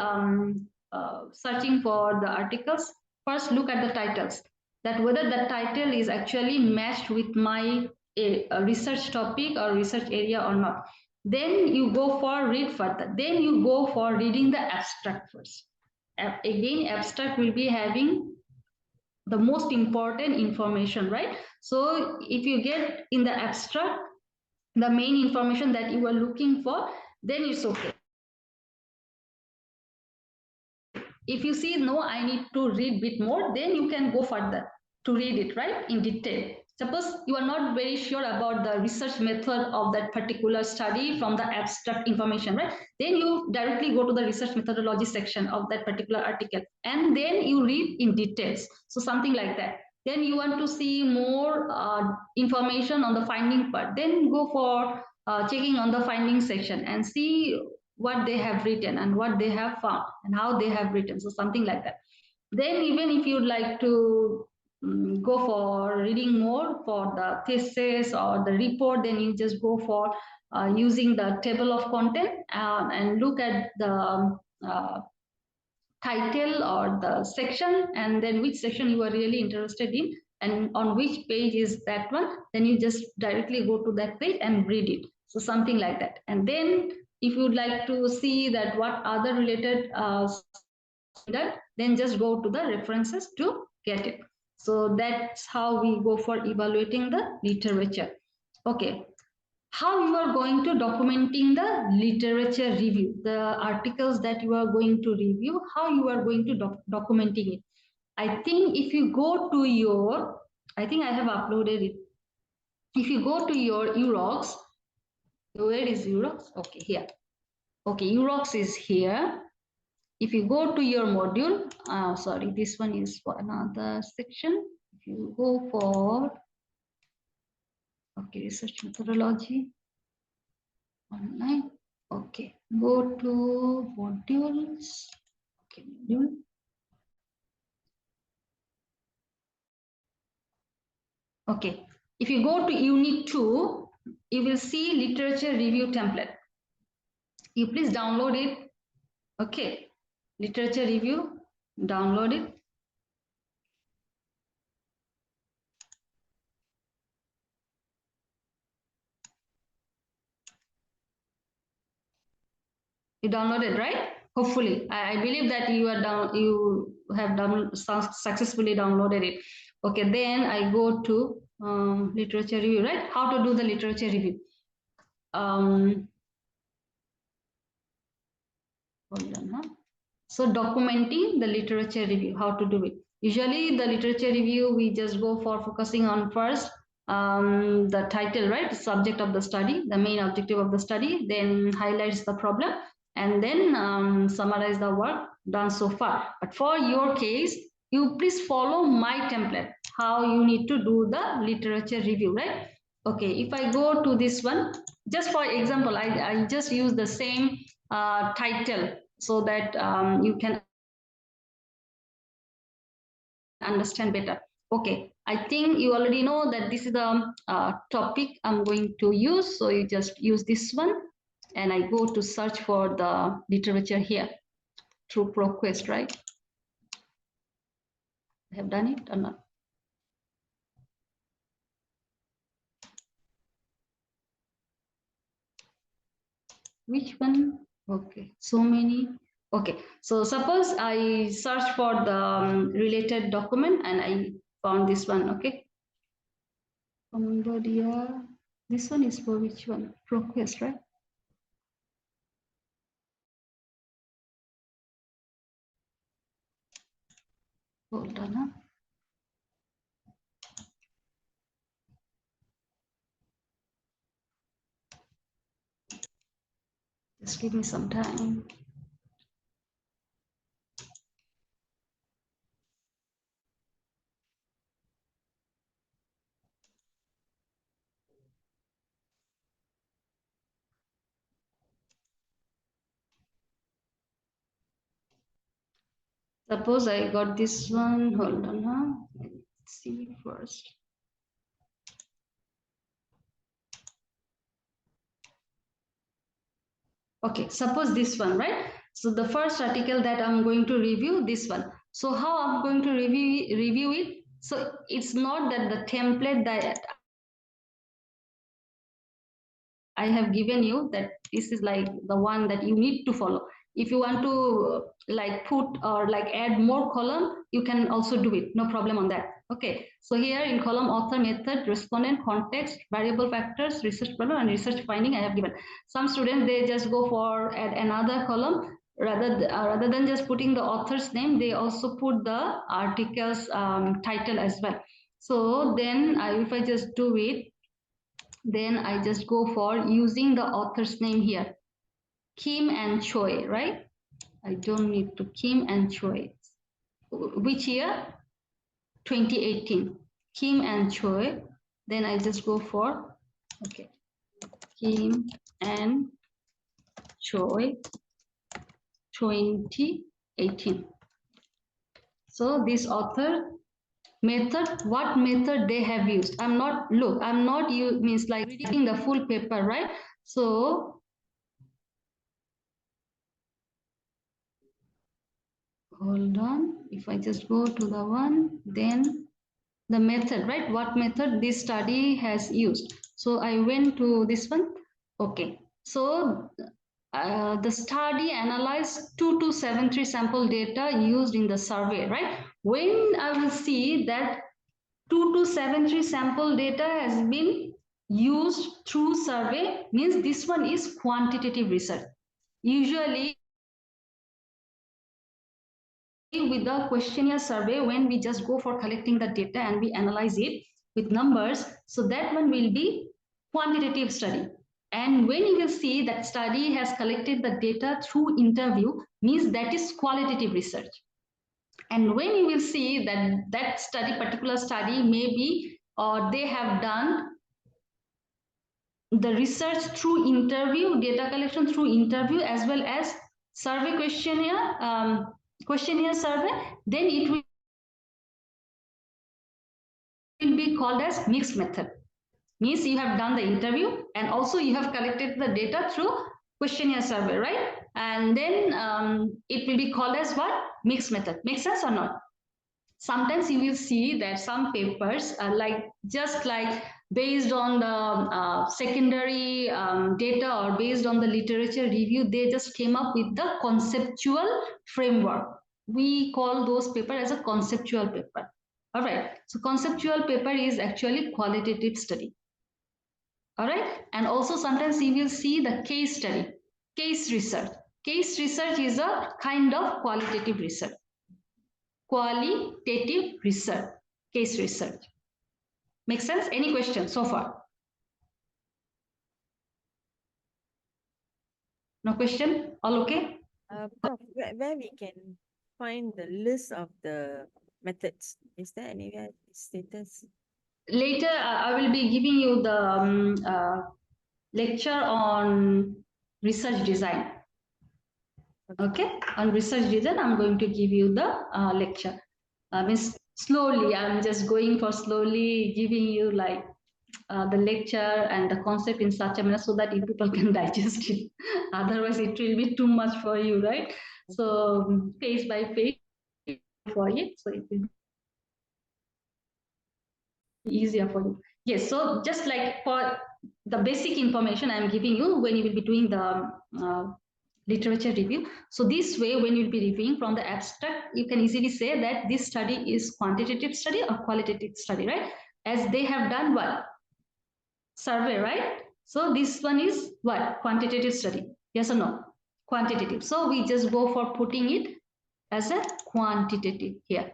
A: searching for the articles, first look at the titles, that whether the title is actually matched with my a research topic or research area or not. Then you go for read further. Then you go for reading the abstract first. Again, abstract will be having the most important information, right? So if you get in the abstract the main information that you are looking for, then it's okay. If you see, no, I need to read bit more, then you can go further to read it, right, in detail. Suppose you are not very sure about the research method of that particular study from the abstract information, right? Then you directly go to the research methodology section of that particular article, and then you read in details. So something like that. Then you want to see more information on the finding part, then go for checking on the finding section and see what they have written and what they have found and how they have written. So something like that. Then even if you'd like to go for reading more for the thesis or the report, then you just go for using the table of content and look at the title or the section, and then which section you are really interested in and on which page is that one, then you just directly go to that page and read it. So something like that. And then if you'd like to see that what other related then just go to the references to get it. So that's how we go for evaluating the literature. Okay, how you are going to documenting the literature review, the articles that you are going to review, how you are going to documenting it. I think if you go to your, I think I have uploaded it. If you go to your UROX, where is UROX? Okay, here. Okay, UROX is here. If you go to your module, sorry, this one is for another section. If you go for, okay, research methodology, online, okay, go to modules, okay, module. Okay, if you go to unit 2, you will see literature review template. You please download it. Okay, literature review, download it. You downloaded, right? Hopefully, I believe that you are down. You have done successfully downloaded it. Okay, then I go to literature review, right? How to do the literature review? Hold on, huh? So documenting the literature review, how to do it. Usually the literature review, we just go for focusing on first the title, right? The subject of the study, the main objective of the study, then highlights the problem, and then summarize the work done so far. But for your case, you please follow my template, how you need to do the literature review, right? Okay, if I go to this one, just for example, I just use the same title so that you can understand better. Okay, I think you already know that this is the topic I'm going to use. So you just use this one and I go to search for the literature here through ProQuest, right? I have done it or not? Which one? Okay, so many. Okay, so suppose I search for the related document and I found this one, okay? Cambodia. This one is for which one? ProQuest, right? Hold on. Huh? Just give me some time. Suppose I got this one. Hold on, huh? Let's see first. Okay, suppose this one, right? So the first article that I'm going to review, this one. So how I'm going to review it? So it's not that the template that I have given you, that this is like the one that you need to follow. If you want to like put or like add more column, you can also do it. No problem on that. Okay. So here in column author, method, respondent, context, variable factors, research problem, and research finding I have given. Some students, they just go for add another column rather than just putting the author's name, they also put the article's title as well. So then if I just do it, then I just go for using the author's name here, Kim and Choi, right? I don't need to Kim and Choi. Which year? 2018. Kim and Choi. Then I just go for, okay, Kim and Choi 2018. So this author method, what method they have used? I'm not means like reading the full paper, right? So hold on, if I just go to the one, then the method, right? What method this study has used. So I went to this one. Okay, so the study analyzed 2273 sample data used in the survey, right? When I will see that 2273 sample data has been used through survey, means this one is quantitative research. Usually with the questionnaire survey, when we just go for collecting the data and we analyze it with numbers, so that one will be quantitative study. And when you will see that study has collected the data through interview, means that is qualitative research. And when you will see that that study, particular study, maybe or they have done the research through interview, data collection through interview, as well as survey questionnaire survey, then it will be called as mixed method. Means you have done the interview and also you have collected the data through questionnaire survey, right? And then it will be called as what? Mixed method. Makes sense or not? Sometimes you will see that some papers are like just like based on the secondary data or based on the literature review, they just came up with the conceptual framework. We call those paper as a conceptual paper. All right. So conceptual paper is actually qualitative study. All right. And also sometimes you will see the case study, case research. Case research is a kind of qualitative research. Qualitative research, case research. Make sense? Any questions so far? No question? All okay?
L: Prof, where we can find the list of the methods? Is there anywhere status?
A: Later, I will be giving you the lecture on research design. Okay, on research design, I'm going to give you the lecture. Means slowly, I'm just going for slowly giving you like the lecture and the concept in such a manner so that you people can digest it. Otherwise, it will be too much for you, right? So page by page for it, so it will be easier for you. Yes, so just like for the basic information I'm giving you when you will be doing the literature review. So this way, when you'll be reviewing from the abstract, you can easily say that this study is quantitative study or qualitative study, right? As they have done what? Survey, right? So this one is what? Quantitative study. Yes or no? Quantitative. So we just go for putting it as a quantitative here.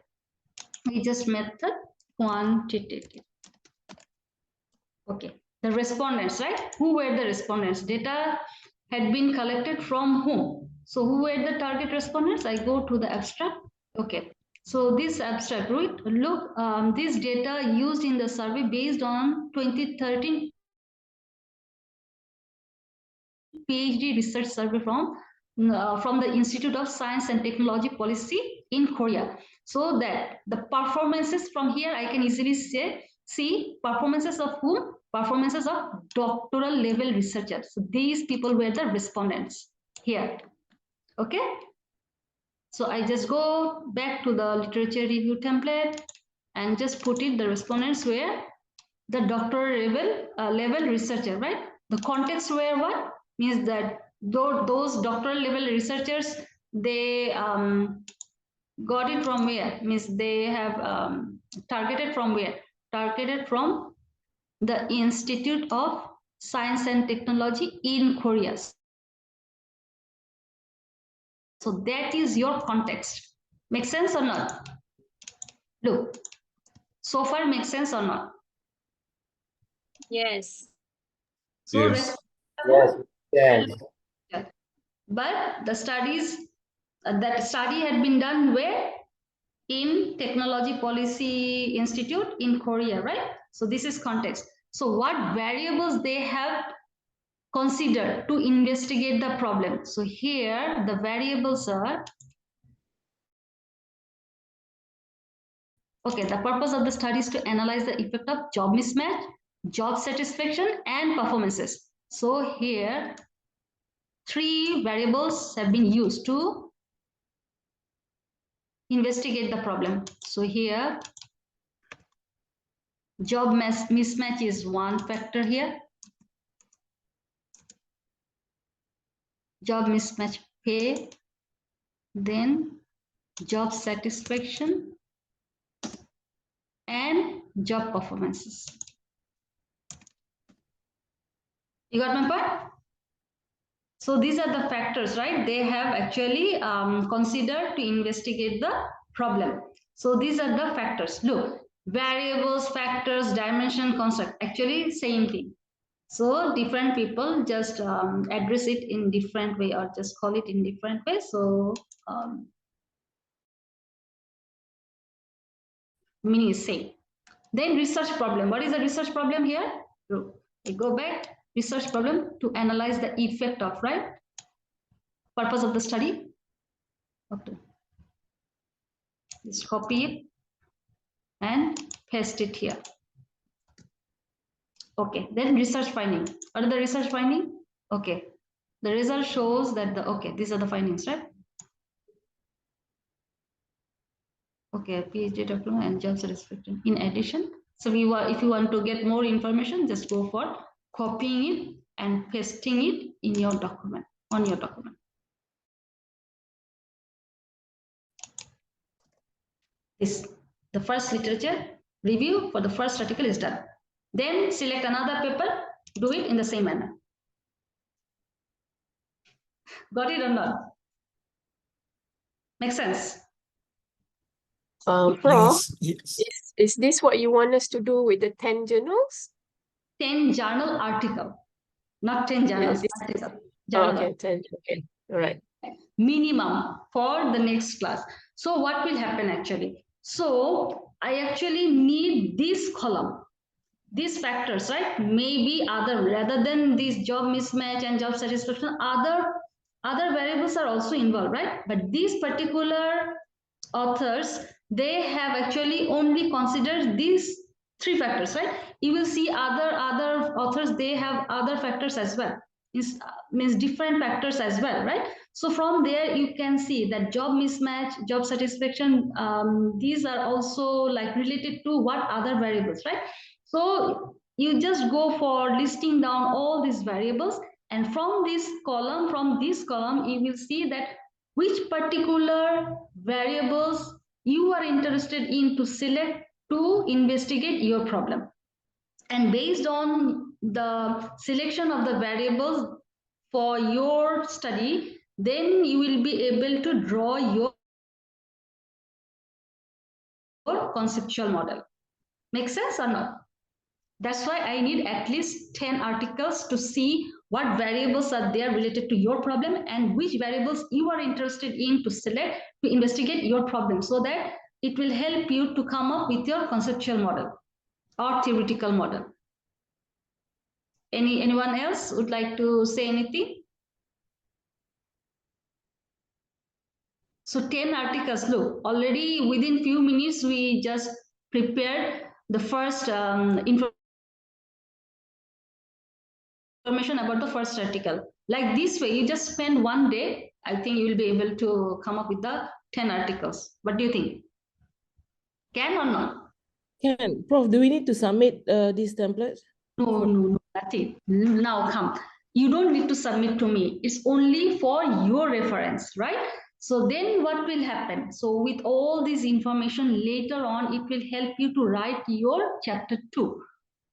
A: We just method quantitative. Okay. The respondents, right? Who were the respondents? Data had been collected from whom? So who were the target respondents? I go to the abstract. Okay. So this abstract, look, this data used in the survey based on 2013 PhD research survey from the Institute of Science and Technology Policy in Korea. So that the performances from here, I can easily see performances of whom? Performances of doctoral level researchers. So these people were the respondents here. Okay. So I just go back to the literature review template and just put it the respondents were the doctoral level researcher, right? The context were what? Means that those doctoral level researchers, they got it from where? Means they have targeted from where? Targeted from the Institute of Science and Technology in Korea. So that is your context. Make sense or not? Look, so far makes sense or not?
J: Yes.
A: So
B: Yes. Yes.
A: but the studies that study had been done where? In Technology Policy Institute in Korea, right? So this is context. So what variables they have considered to investigate the problem? So here the variables are, okay, the purpose of the study is to analyze the effect of job mismatch, job satisfaction, and performances. So here, 3 variables have been used to investigate the problem. So here, job mismatch is one factor here. Job mismatch pay, then job satisfaction, and job performances. You got my point? So these are the factors, right? They have actually considered to investigate the problem. So these are the factors. Look, variables, factors, dimension, construct, actually same thing. So different people just address it in different way or just call it in different way. So meaning is same. Then research problem. What is the research problem here? We go back, research problem to analyze the effect of, right? Purpose of the study. Okay. Just copy it and paste it here. Okay, then research finding. What are the research finding? Okay, the result shows that the, okay, these are the findings, right? Okay, PhD document and job satisfaction. In addition, so if you want to get more information, just go for copying it and pasting it in your document, on your document. This, the first literature review for the first article is done. Then select another paper, do it in the same manner. Got it or not? Make sense?
G: Prof,
K: Yes.
G: is this what you want us to do with the 10 journals?
A: 10 journal article, not 10 journals article.
G: Okay, 10. Okay, all right.
A: Minimum for the next class. So what will happen actually? So I actually need this column, these factors, right? Maybe other, rather than this job mismatch and job satisfaction, other variables are also involved, right? But these particular authors, they have actually only considered these 3 factors, right? You will see other authors, they have other factors as well. Means different factors as well, right? So from there you can see that job mismatch, job satisfaction, these are also like related to what other variables, right? So you just go for listing down all these variables, and from this column you will see that which particular variables you are interested in to select to investigate your problem. And based on the selection of the variables for your study, then you will be able to draw your conceptual model. Make sense or not? That's why I need at least 10 articles to see what variables are there related to your problem and which variables you are interested in to select to investigate your problem, so that it will help you to come up with your conceptual model or theoretical model. Anyone else would like to say anything? So 10 articles, look, already within few minutes, we just prepared the first information about the first article. Like this way, you just spend one day, I think you will be able to come up with the 10 articles. What do you think? Can or not?
H: Can. Prof, do we need to submit these templates?
A: No, that's it. Now come. You don't need to submit to me. It's only for your reference, right? So then what will happen? So with all this information later on, it will help you to write your chapter 2.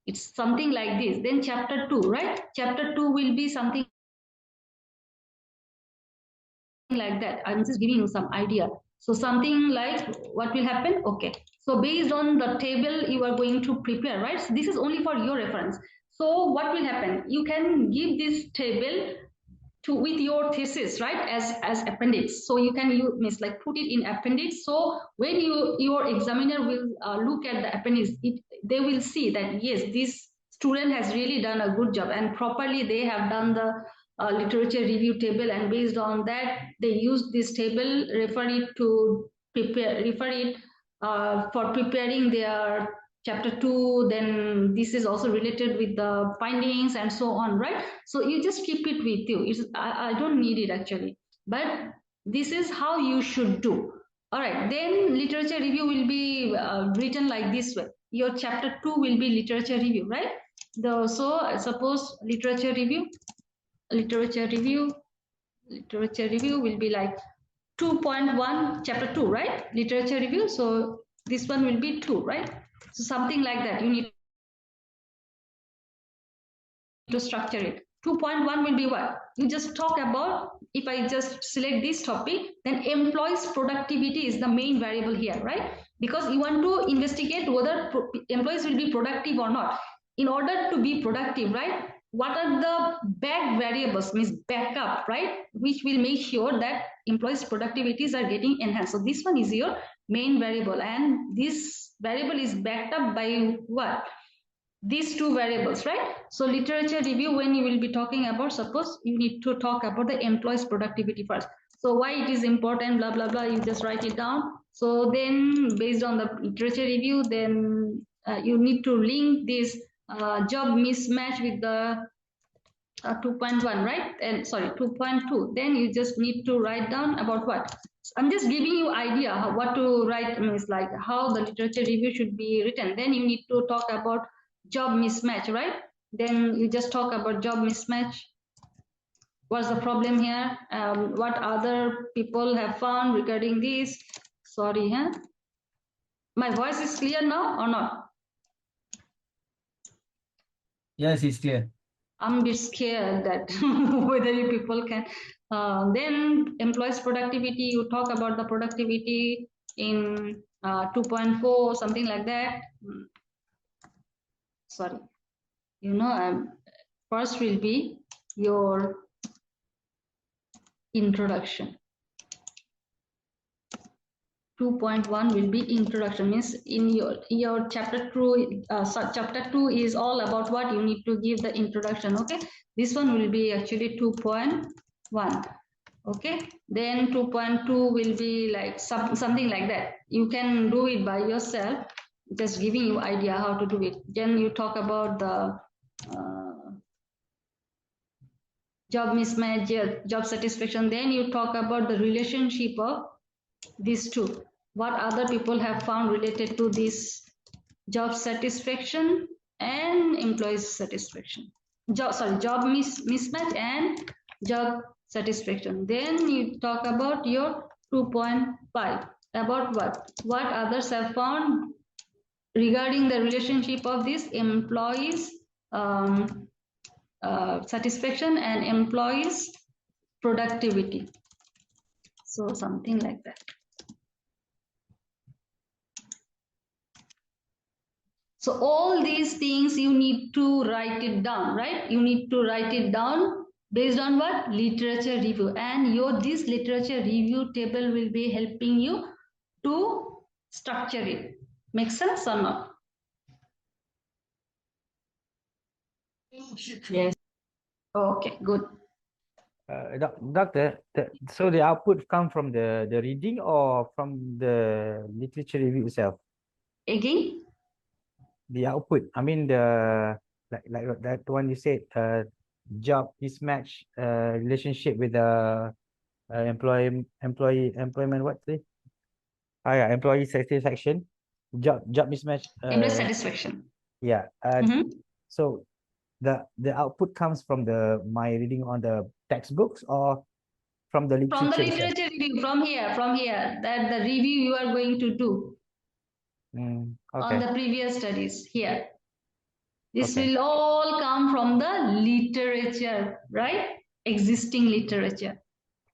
A: It's something like this. Then chapter 2, right? Chapter 2 will be something like that. I'm just giving you some idea. So something like what will happen? Okay. So based on the table you are going to prepare, right? So this is only for your reference. So what will happen? You can give this table to with your thesis, right, as appendix. So you can use like put it in appendix. So when your examiner will look at the appendix, they will see that yes, this student has really done a good job and properly they have done the literature review table, and based on that they use this table, refer it for preparing their chapter 2. Then this is also related with the findings and so on, right? So you just keep it with you. I don't need it actually, but this is how you should do. All right, then literature review will be written like this way. Your chapter 2 will be literature review, right? So suppose literature review will be like 2.1 chapter 2, right? Literature review. So this one will be 2, right? So something like that. You need to structure it. 2.1 will be what? You just talk about, if I just select this topic, then employees productivity is the main variable here, right? Because you want to investigate whether employees will be productive or not. In order to be productive, right? What are the back variables, means backup, right? Which will make sure that employees productivities are getting enhanced. So this one is your main variable, and this variable is backed up by what? These two variables, right? So literature review, when you will be talking about, suppose you need to talk about the employees productivity first. So why it is important, blah blah blah, you just write it down. So then based on the literature review, then you need to link this job mismatch with the 2.1, right? And sorry, 2.2. Then you just need to write down about what? I'm just giving you idea what to write, means like how the literature review should be written. Then you need to talk about job mismatch, right? Then you just talk about job mismatch. What's the problem here? What other people have found regarding this? Sorry, huh? My voice is clear now or not?
C: Yes, it's clear.
A: I'm a bit scared that whether you people can. Then employees productivity, you talk about the productivity in 2.4, something like that. Sorry, first will be your introduction. 2.1 will be introduction, means in your chapter 2. Chapter 2 is all about what you need to give the introduction. Okay, this one will be actually 2.1. Okay, then 2.2 will be like something like that. You can do it by yourself, just giving you idea how to do it. Then you talk about the job mismatch, job satisfaction. Then you talk about the relationship of these two. What other people have found related to this job satisfaction and employees satisfaction. Job mismatch and job satisfaction. Then you talk about your 2.5, about what others have found regarding the relationship of these employees satisfaction and employees productivity. So something like that. So all these things you need to write it down, right? You need to write it down based on what? Literature review. And this literature review table will be helping you to structure it. Make sense or not?
H: Yes.
A: Okay, good.
F: Doctor, so the output come from the reading or from the literature review itself?
A: Again,
F: The output, I mean like that one you said, job mismatch, relationship with the employment, what say? Yeah, employee satisfaction, job mismatch.
A: employee satisfaction.
F: Yeah.
A: Mhm.
F: So the output comes from my reading on the textbooks or from the
A: From the
F: literature itself?
A: literature review, from here, that the review you are going to do on
F: Okay.
A: the previous studies here. This
F: Okay.
A: will all come from the literature, right? Existing literature.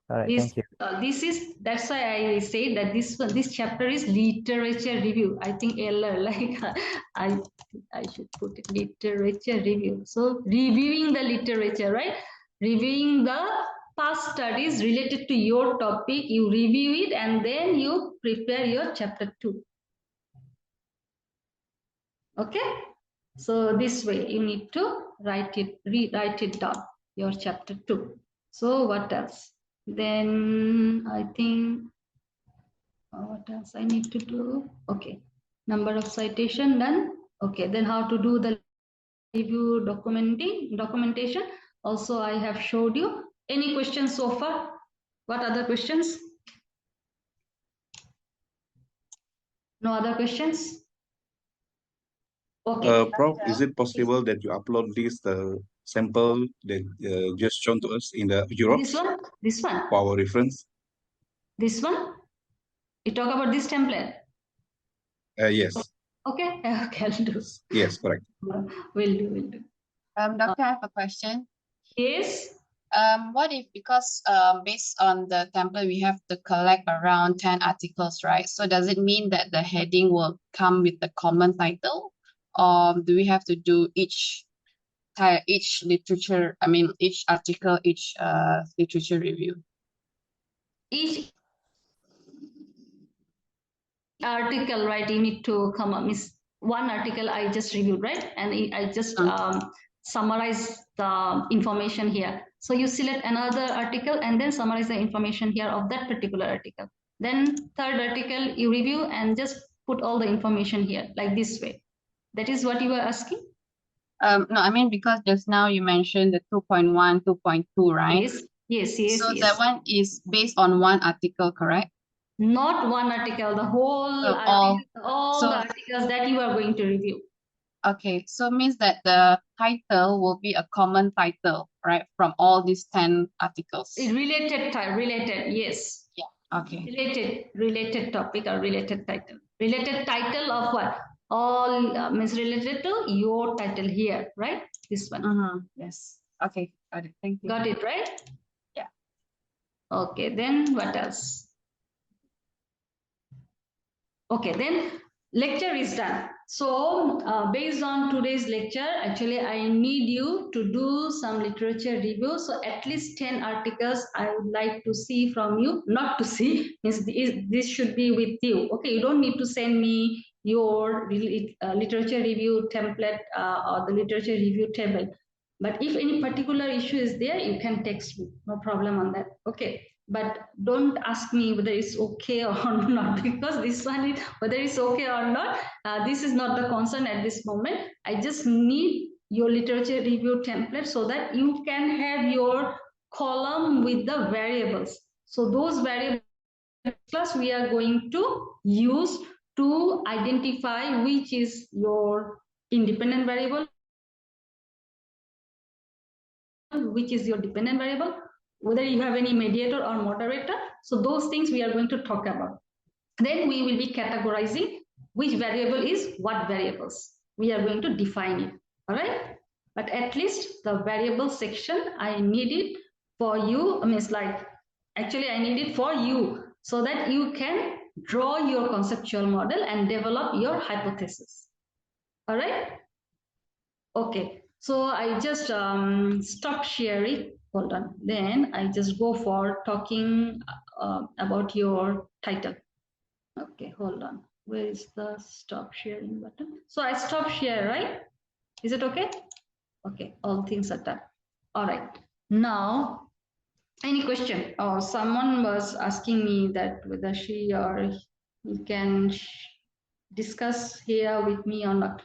F: All right. Thank you.
A: This is, that's why I say that this chapter is literature review. I think LR, like I should put it literature review. So reviewing the literature, right? Reviewing the past studies related to your topic, you review it and then you prepare your chapter 2. Okay, so this way you need to write it down, your chapter 2. So what else? Then I think what else I need to do? Okay, number of citation done. Okay, then how to do the review documentation also I have showed you. Any questions so far? What other questions? No other questions? Okay.
M: Prof, is it possible that you upload this sample that just shown to us in the Xerox
A: This one,
M: for our reference?
A: this one. You talk about this template.
M: Yes.
A: Okay, okay, I'll do.
M: Yes, correct.
A: Will do.
N: Doctor, I have a question.
A: Yes.
N: What if, because based on the template we have to collect around 10 articles, right? So does it mean that the heading will come with the common title, or do we have to do each literature, each article, each literature review?
A: Each article, right, you need to come up. Miss one article I just reviewed, right? And I just summarize the information here. So you select another article and then summarize the information here of that particular article. Then third article you review and just put all the information here like this way. That is what you are asking?
N: No, because just now you mentioned the 2.1, 2.2, right?
A: Yes.
N: So that one is based on one article, correct?
A: Not one article, the whole article, all the articles that you are going to review.
N: Okay, so means that the title will be a common title, right, from all these 10 articles.
A: Related, yes.
N: Yeah, okay.
A: Related topic or related title. Related title of what? All means related to your title here, right? This one.
N: Yes. Okay, got it. Thank you.
A: Got it, right?
N: Yeah.
A: Okay, then what else? Okay, then lecture is done. So based on today's lecture, actually I need you to do some literature review. So at least 10 articles I would like to see from you, not to see, means this should be with you. Okay, you don't need to send me your literature review template or the literature review table. But if any particular issue is there, you can text me, no problem on that. Okay. But don't ask me whether it's okay or not, because this one is whether it's okay or not. This is not the concern at this moment. I just need your literature review template so that you can have your column with the variables. So those variables plus we are going to use to identify which is your independent variable, which is your dependent variable, whether you have any mediator or moderator. So those things we are going to talk about. Then we will be categorizing which variable is what variables. We are going to define it. All right. But at least the variable section, I need it for you. Actually I need it for you so that you can draw your conceptual model and develop your hypothesis. All right. Okay. So I just stop sharing. Hold on. Then I just go for talking about your title. Okay, hold on. Where is the stop sharing button? So I stop share, right? Is it okay? Okay, all things are done. All right. Now Any question? Oh, someone was asking me that whether she or he can discuss here with me or not.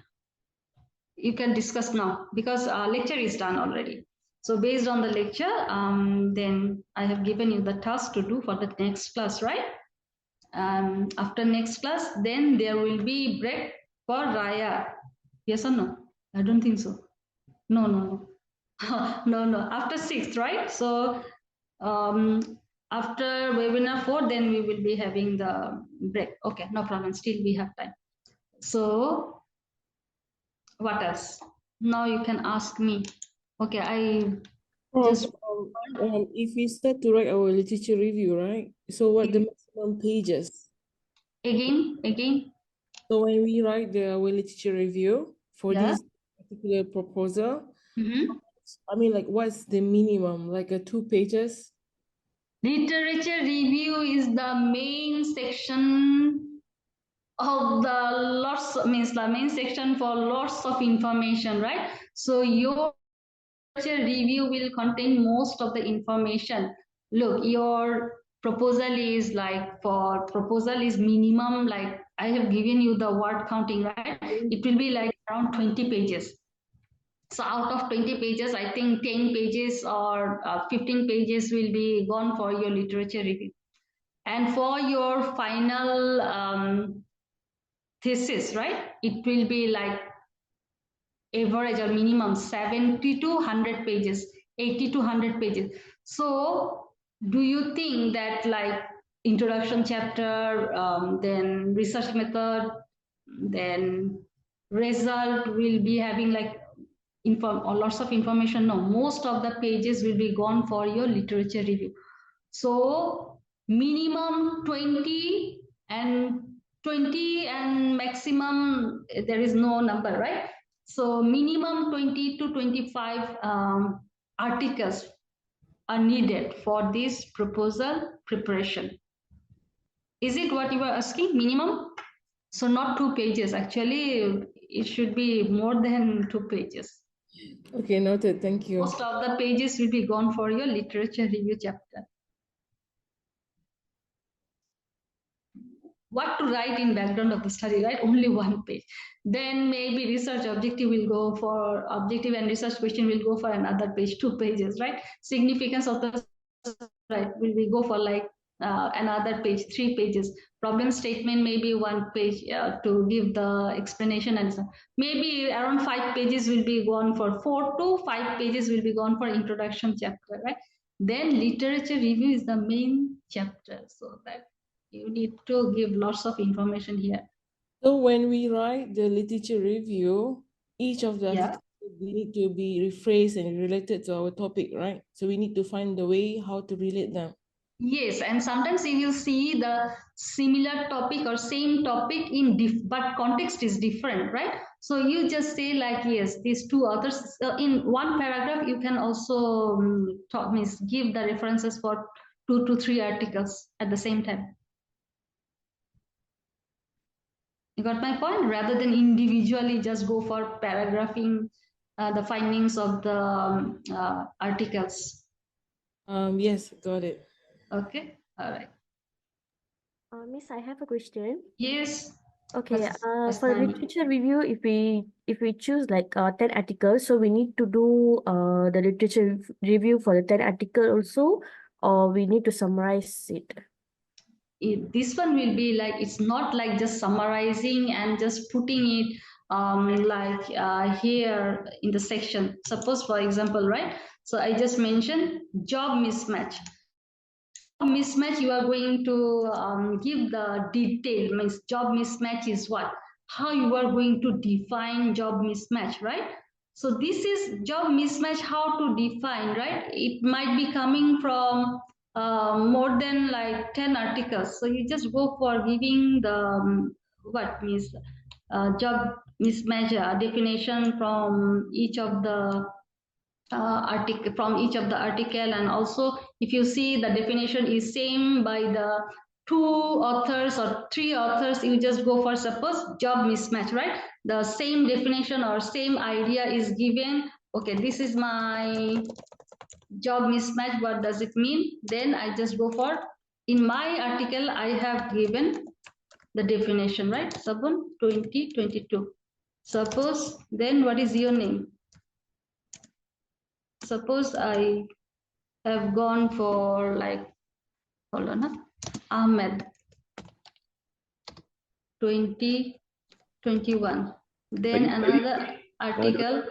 A: You can discuss now because lecture is done already. So based on the lecture, then I have given you the task to do for the next class, right? After next class, then there will be break for Raya. Yes or no? I don't think so. No, no, no. No, no. After 6th, right? So after webinar 4, then we will be having the break. Okay, no problem. Still we have time. So what else? Now you can ask me. Okay, I just
H: if we start to write our literature review, right? So what the maximum pages?
A: Again.
H: So when we write our literature review for
A: Yeah.
H: this particular proposal,
A: Mm-hmm.
H: I mean, like, what's the minimum? Like 2 pages?
A: Literature review is the main section of the lots, means the main section for lots of information, right? So your literature review will contain most of the information. Look, your proposal is like, for proposal is minimum, like I have given you the word counting, right? It will be like around 20 pages. So out of 20 pages, I think 10 pages or 15 pages will be gone for your literature review. And for your final thesis, right? It will be like average or minimum 70 to 100 pages, 80 to 100 pages. So do you think that like introduction chapter, then research method, then result will be having like or lots of information? No, most of the pages will be gone for your literature review. So minimum 20 and maximum there is no number, right? So minimum 20 to 25 articles are needed for this proposal preparation. Is it what you were asking? Minimum? So not 2 pages. Actually, it should be more than 2 pages.
H: Okay, noted. Thank you.
A: Most of the pages will be gone for your literature review chapter. What to write in background of the study, right? Only 1 page. Then maybe research objective will go for objective and research question will go for another page, 2 pages, right? Significance of the right will we go for like another page, 3 pages. Problem statement maybe 1 page to give the explanation and so maybe around 5 pages will be gone for 4 to 5 pages will be gone for introduction chapter, right? Then literature review is the main chapter, so that you need to give lots of information here.
H: So when we write the literature review, each of the articles need to be rephrased and related to our topic, right? So we need to find the way how to relate them.
A: Yes, and sometimes you will see the similar topic or same topic in but context is different, right? So you just say like, yes, these 2 authors in 1 paragraph. You can also means give the references for 2 to 3 articles at the same time. You got my point? Rather than individually just go for paragraphing the findings of the articles.
H: Yes, got it.
A: Okay, all right.
O: Miss, I have a question.
A: Yes.
O: Okay, for the literature review, if we choose like 10 articles, so we need to do the literature review for the 10 article also, or we need to summarize it.
A: This one will be like, it's not like just summarizing and just putting it like here in the section. Suppose for example, right? So I just mentioned job mismatch. Mismatch, you are going to give the detail, means job mismatch is what, how you are going to define job mismatch, right? So this is job mismatch, how to define, right? It might be coming from more than like 10 articles. So you just go for giving the what means job mismatch definition from each of the article, from each of the article. And also if you see the definition is same by the 2 authors or 3 authors, you just go for suppose job mismatch, right? The same definition or same idea is given. Okay, this is my job mismatch, what does it mean? Then I just go for, in my article, I have given the definition, right? Sabun 2022. Suppose, then what is your name? Suppose I have gone for like, hold on, Ahmed 2021. Then another article,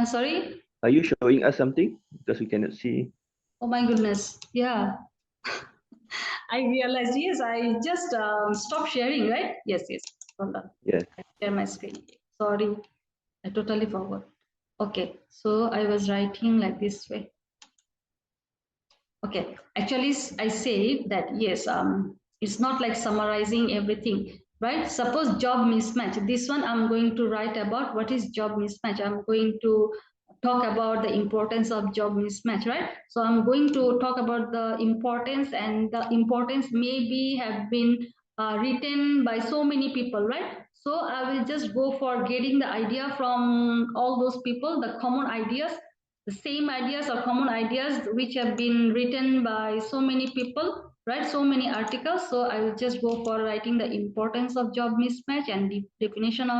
A: sorry?
P: Are you showing us something? Because we cannot see.
A: Oh my goodness, yeah. I realized, yes, I just stopped sharing, right? Yes, yes. Hold on.
P: Yes.
A: I share my screen. Sorry, I totally forgot. Okay, so I was writing like this way. Okay, actually, I say that yes, it's not like summarizing everything, right? Suppose job mismatch. This one I'm going to write about what is job mismatch. I'm going to talk about the importance of job mismatch, right? So I'm going to talk about the importance, and the importance maybe have been written by so many people, right? So I will just go for getting the idea from all those people, the common ideas, the same ideas or common ideas which have been written by so many people, right? So many articles. So I will just go for writing the importance of job mismatch and the definition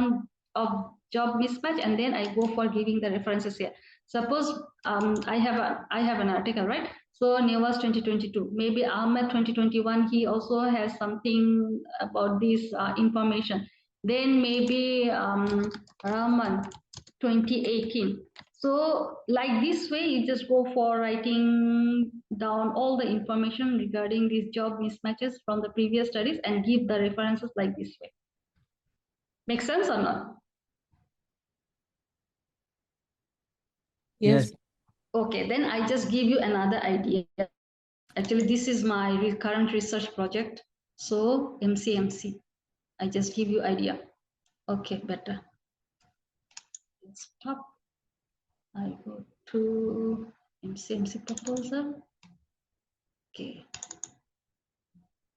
A: of job mismatch, and then I go for giving the references here. Suppose I have an article, right? So Nevas 2022, maybe Ahmed 2021, he also has something about this information. Then maybe Rahman 2018. So like this way, you just go for writing down all the information regarding these job mismatches from the previous studies and give the references like this way. Make sense or not?
H: Yes.
A: Okay, then I just give you another idea. Actually, this is my current research project. So MCMC, I just give you idea. Okay, better. Stop. I go to MCMC proposal. Okay.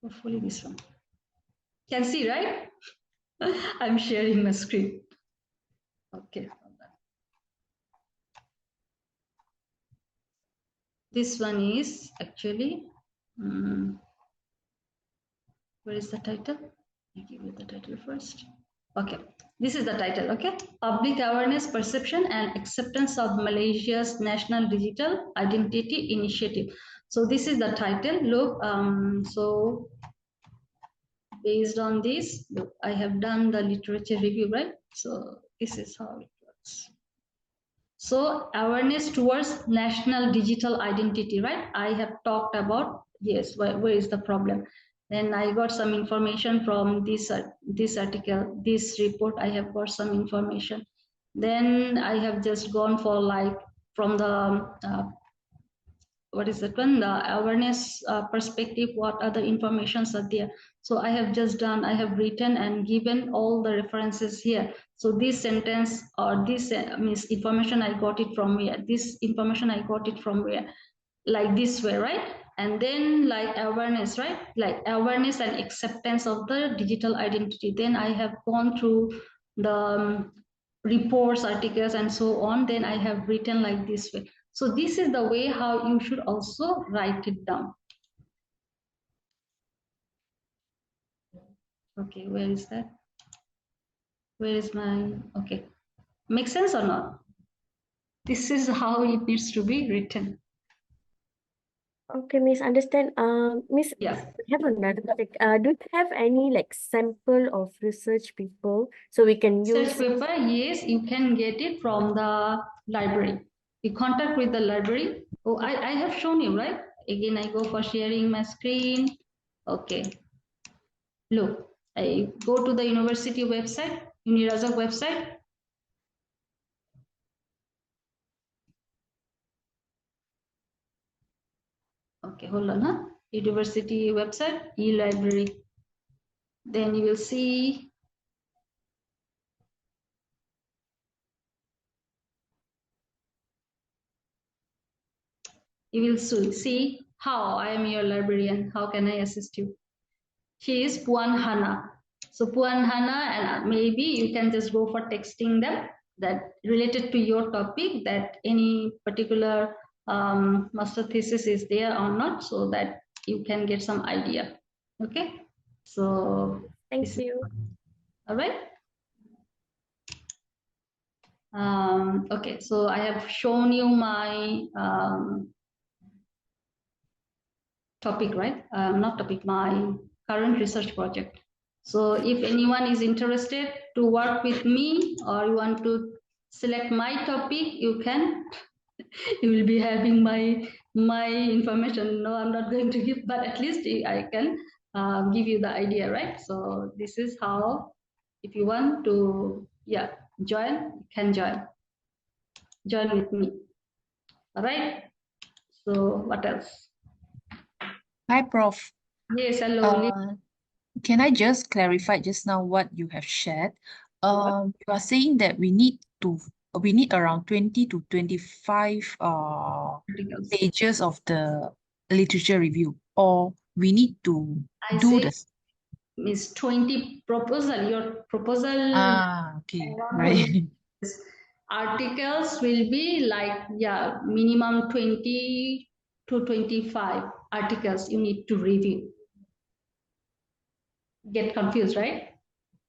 A: Hopefully this one. Can see, right? I'm sharing my screen. Okay. This one is actually, where is the title? I give you the title first. Okay, this is the title, okay? Public Awareness, Perception and Acceptance of Malaysia's National Digital Identity Initiative. So this is the title. Look, so based on this, look, I have done the literature review, right? So this is how it works. So awareness towards national digital identity, right? I have talked about, yes, where is the problem? Then I got some information from this article, this report, I have got some information. Then I have just gone for like from the what is that one, the awareness perspective, what other informations are there. So I have just done, I have written and given all the references here. So this sentence or this means information, I got it from where, this information I got it from where, like this way, right? And then like awareness, right? Like awareness and acceptance of the digital identity. Then I have gone through the reports, articles, and so on. Then I have written like this way. So this is the way how you should also write it down. Okay, where is that? Where is my, okay. Make sense or not? This is how it needs to be written.
O: Okay, Miss, understand. Miss,
A: Yeah.
O: I have another topic. Do you have any like sample of research people so we can
A: Research
O: use?
A: paper, yes, you can get it from the library. You contact with the library. Oh, I have shown you, right? Again, I go for sharing my screen. Okay. Look, I go to the university website, Unirazak website. Okay, hold on, huh? University website, e-library. Then you will see see how I am your librarian. How can I assist you? She is Puan Hana. So Puan Hana, and maybe you can just go for texting them that related to your topic, that any particular master thesis is there or not, so that you can get some idea. Okay, so
O: Thank you.
A: all right. Okay, so I have shown you my topic, right? Not topic, my current research project. So if anyone is interested to work with me or you want to select my topic, you can. You will be having my information. No, I'm not going to give, but at least I can give you the idea, right? So this is how, if you want to, yeah, join, you can join with me. All right. So what else?
Q: Hi, Prof.
A: Yes, hello.
Q: Can I just clarify just now what you have shared? You are saying that we need around 20 to 25 pages of the literature review, or we need to
A: I
Q: do
A: say
Q: this.
A: is 20 proposal. Your proposal
Q: Okay,
A: around
Q: right.
A: 20 articles will be like, yeah, minimum 20 to 25 articles you need to review. Get confused, right?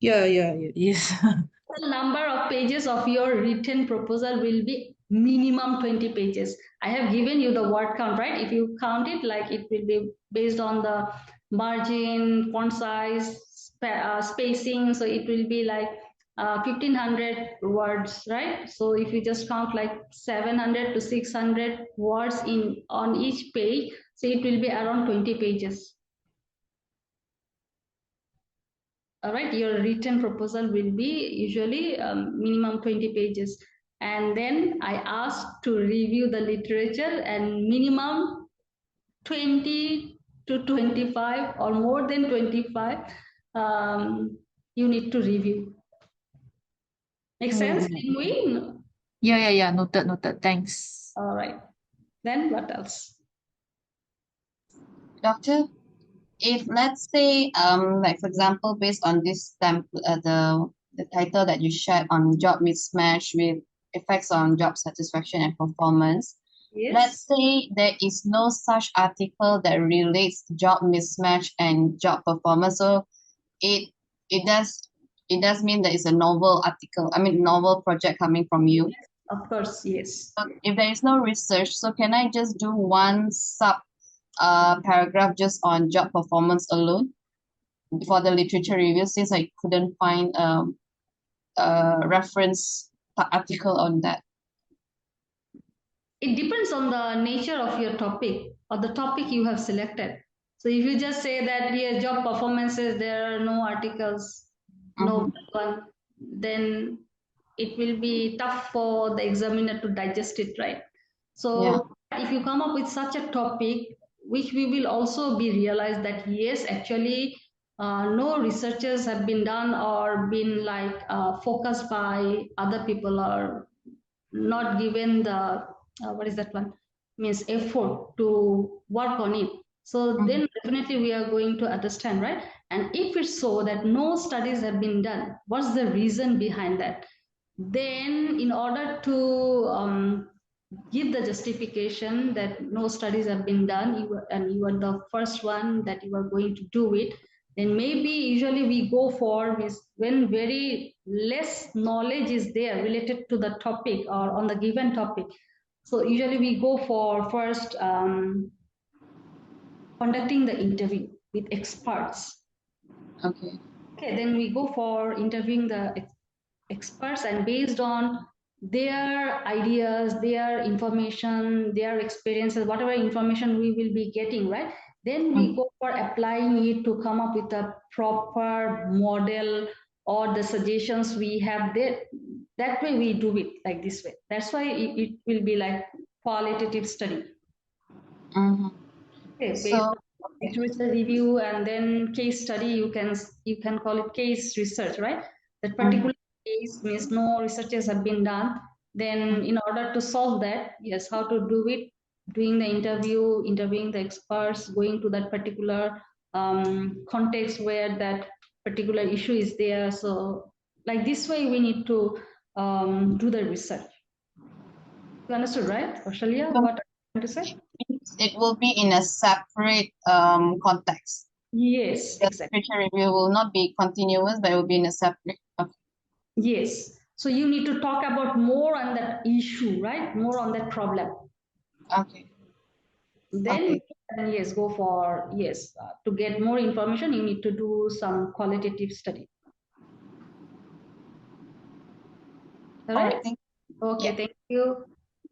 Q: Yeah, yes.
A: The number of pages of your written proposal will be minimum 20 pages. I have given you the word count, right? If you count it, like it will be based on the margin, font size, spacing. So it will be like 1500 words, right? So if you just count like 700 to 600 words on each page, so it will be around 20 pages. All right, your written proposal will be usually minimum 20 pages. And then I asked to review the literature, and minimum 20 to 25 or more than 25 you need to review. Make sense? Can we?
Q: Yeah. Noted. Thanks.
A: All right. Then what else?
N: Doctor, if let's say like for example based on this the title that you shared on job mismatch with effects on job satisfaction and performance,
A: Yes.
N: let's say there is no such article that relates job mismatch and job performance, so it does mean that it's a novel article, novel project coming from you.
A: Of course, yes.
N: So if there is no research, so can I just do one paragraph just on job performance alone for the literature review, since I couldn't find a reference article on that?
A: It depends on the nature of your topic or the topic you have selected. So if you just say that here job performances, there are no articles, no one, then it will be tough for the examiner to digest it, right? So if you come up with such a topic, which we will also be realized that yes, actually no researchers have been done or been like focused by other people, or not given the what is that one, means effort to work on it. So then definitely we are going to understand, right? And if it's so that no studies have been done, what's the reason behind that? Then in order to give the justification that no studies have been done, you are the first one that you are going to do it, then maybe usually we go for when very less knowledge is there related to the topic or on the given topic. So usually we go for first conducting the interview with experts.
N: Okay,
A: then we go for interviewing the experts, and based on their ideas, their information, their experiences, whatever information we will be getting, right? Then we go for applying it to come up with a proper model or the suggestions we have there. That way we do it like this way. That's why it will be like qualitative study. Okay, based on literature review and then case study, you can call it case research, right? That particular case means no researches have been done. Then in order to solve that, yes, how to do it, doing the interview, interviewing the experts, going to that particular context where that particular issue is there. So like this way we need to do the research. You understood, right, Australia? What to say?
N: It will be in a separate context.
A: Yes,
N: The
A: exactly.
N: literature review will not be continuous, but it will be in a separate. Okay.
A: Yes. So you need to talk about more on that issue, right? More on that problem.
N: Okay.
A: Then yes, go for yes. To get more information, you need to do some qualitative study. All right. Okay. Thank you.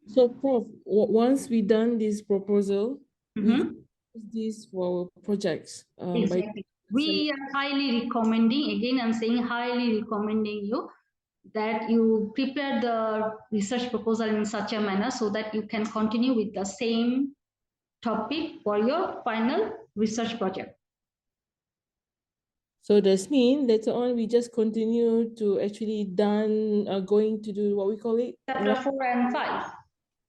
H: So, Prof, once we done this proposal, we
A: Mhm.
H: can use this for our projects. By
A: Exactly. We are highly recommending, again, I'm saying highly recommending you that you prepare the research proposal in such a manner so that you can continue with the same topic for your final research project.
H: So that's mean later on we just continue to actually going to do what we call it,
A: Chapter 4 and 5.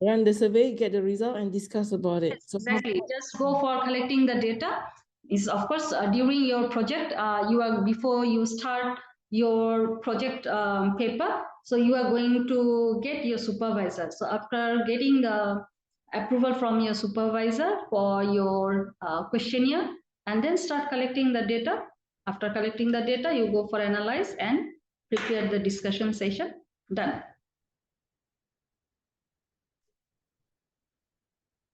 H: run the survey, get the result, and discuss about it. So
A: Exactly. Just go for collecting the data. Is of course during your project, before you start your project paper, so you are going to get your supervisor. So after getting the approval from your supervisor for your questionnaire, and then start collecting the data. After collecting the data, you go for analyze and prepare the discussion session. Done.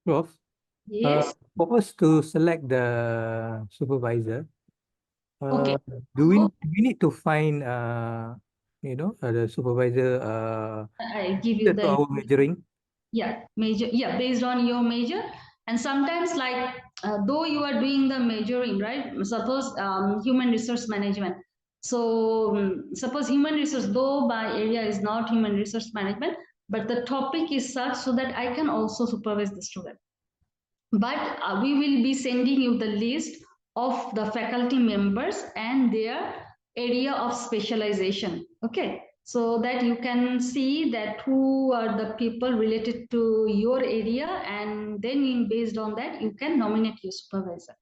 F: Prof,
A: Yes.
F: for us to select the supervisor,
A: Okay.
F: do we need to find the supervisor
A: I give you
F: to
A: the
F: our measuring?
A: major, based on your major. And sometimes like though you are doing the measuring, right, suppose human resource management, so suppose human resource, though my area is not human resource management, but the topic is such so that I can also supervise the student, but we will be sending you the list of the faculty members and their area of specialization. Okay, so that you can see that who are the people related to your area, and then based on that you can nominate your supervisor.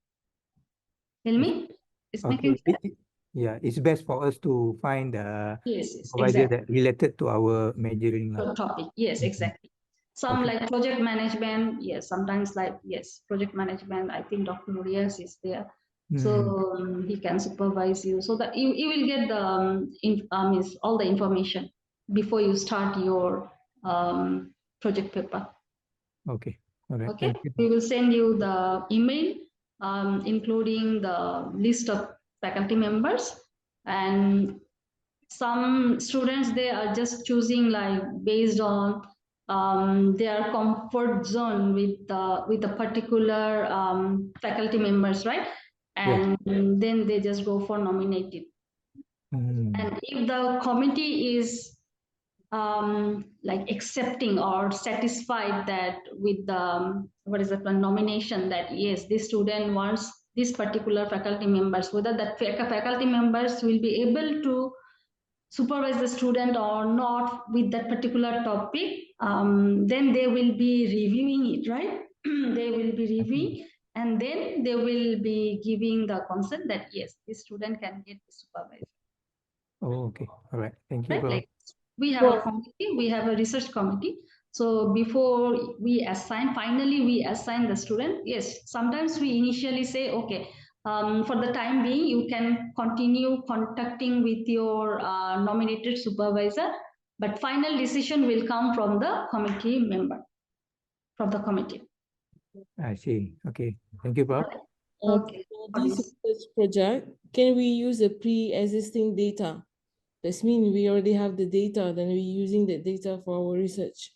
A: Tell me, it's making sense?
F: Yeah, it's best for us to find the
A: Yes,
F: supervisor
A: exactly.
F: that related to our majoring.
A: Your topic, yes, exactly. Some like project management, yes, sometimes like, yes, project management, I think Dr. Nurias is there. So he can supervise you so that you will get the all the information before you start your project paper.
F: Okay, all right,
A: Okay,
F: thank you.
A: we will send you the email including the list of faculty members, and some students, they are just choosing like based on their comfort zone with a particular faculty members, right? And then they just go for nominated. And if the committee is like accepting or satisfied that with the nomination, that yes, this student wants this particular faculty members, whether that faculty members will be able to supervise the student or not with that particular topic, then they will be reviewing it, right? They will be reviewing, and then they will be giving the consent that yes, this student can get the supervisor.
F: Oh, okay, all right, thank you,
A: Right?
F: bro.
A: Like we have a committee, we have a research committee. So before we finally we assign the student, yes, sometimes we initially say, okay, for the time being, you can continue contacting with your nominated supervisor, but final decision will come from the committee member, from the committee.
F: I see. Okay, thank you, bro.
A: Okay.
H: For this research project, can we use the pre-existing data? That means we already have the data, then we're using the data for our research.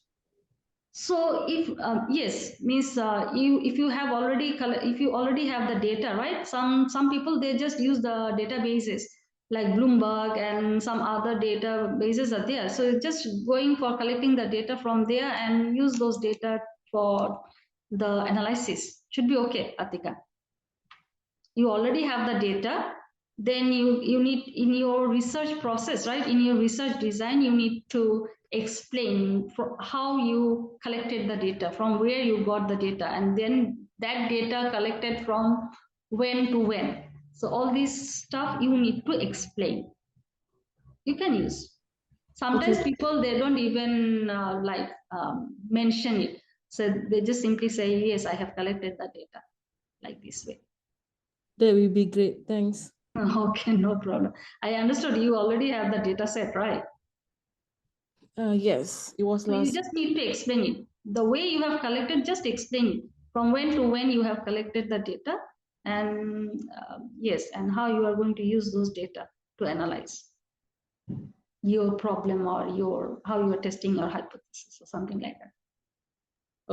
A: So if yes, means if you already have the data, right? Some people, they just use the databases like Bloomberg and some other databases are there. So just going for collecting the data from there and use those data for the analysis should be okay, Atika. You already have the data, then you need in your research process, right? In your research design, you need to explain how you collected the data, from where you got the data, and then that data collected from when to when. So all this stuff you need to explain. You can use. Sometimes people, they don't even mention it. So they just simply say, yes, I have collected the data, like this way.
H: That will be great. Thanks.
A: Okay, no problem. I understood you already have the data set, right?
H: Yes, it was
A: So you
H: last.
A: just need to explain it. The way you have collected, just explain it. From when to when you have collected the data, and yes, and how you are going to use those data to analyze your problem or your how you are testing your hypothesis or something like that.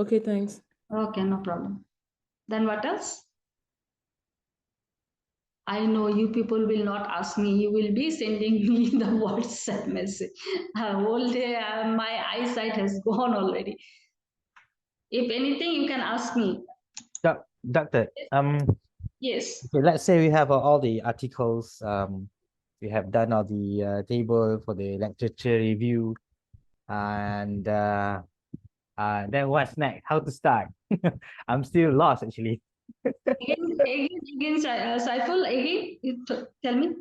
H: Okay, thanks.
A: Okay, no problem. Then what else? I know you people will not ask me. You will be sending me the WhatsApp message. Whole day, my eyesight has gone already. If anything, you can ask me.
F: Doctor,
A: Yes.
F: okay, let's say we have all the articles, we have done all the table for the literature review, and then what's next? How to start? I'm still lost actually.
A: Again, Saiful, again, tell me.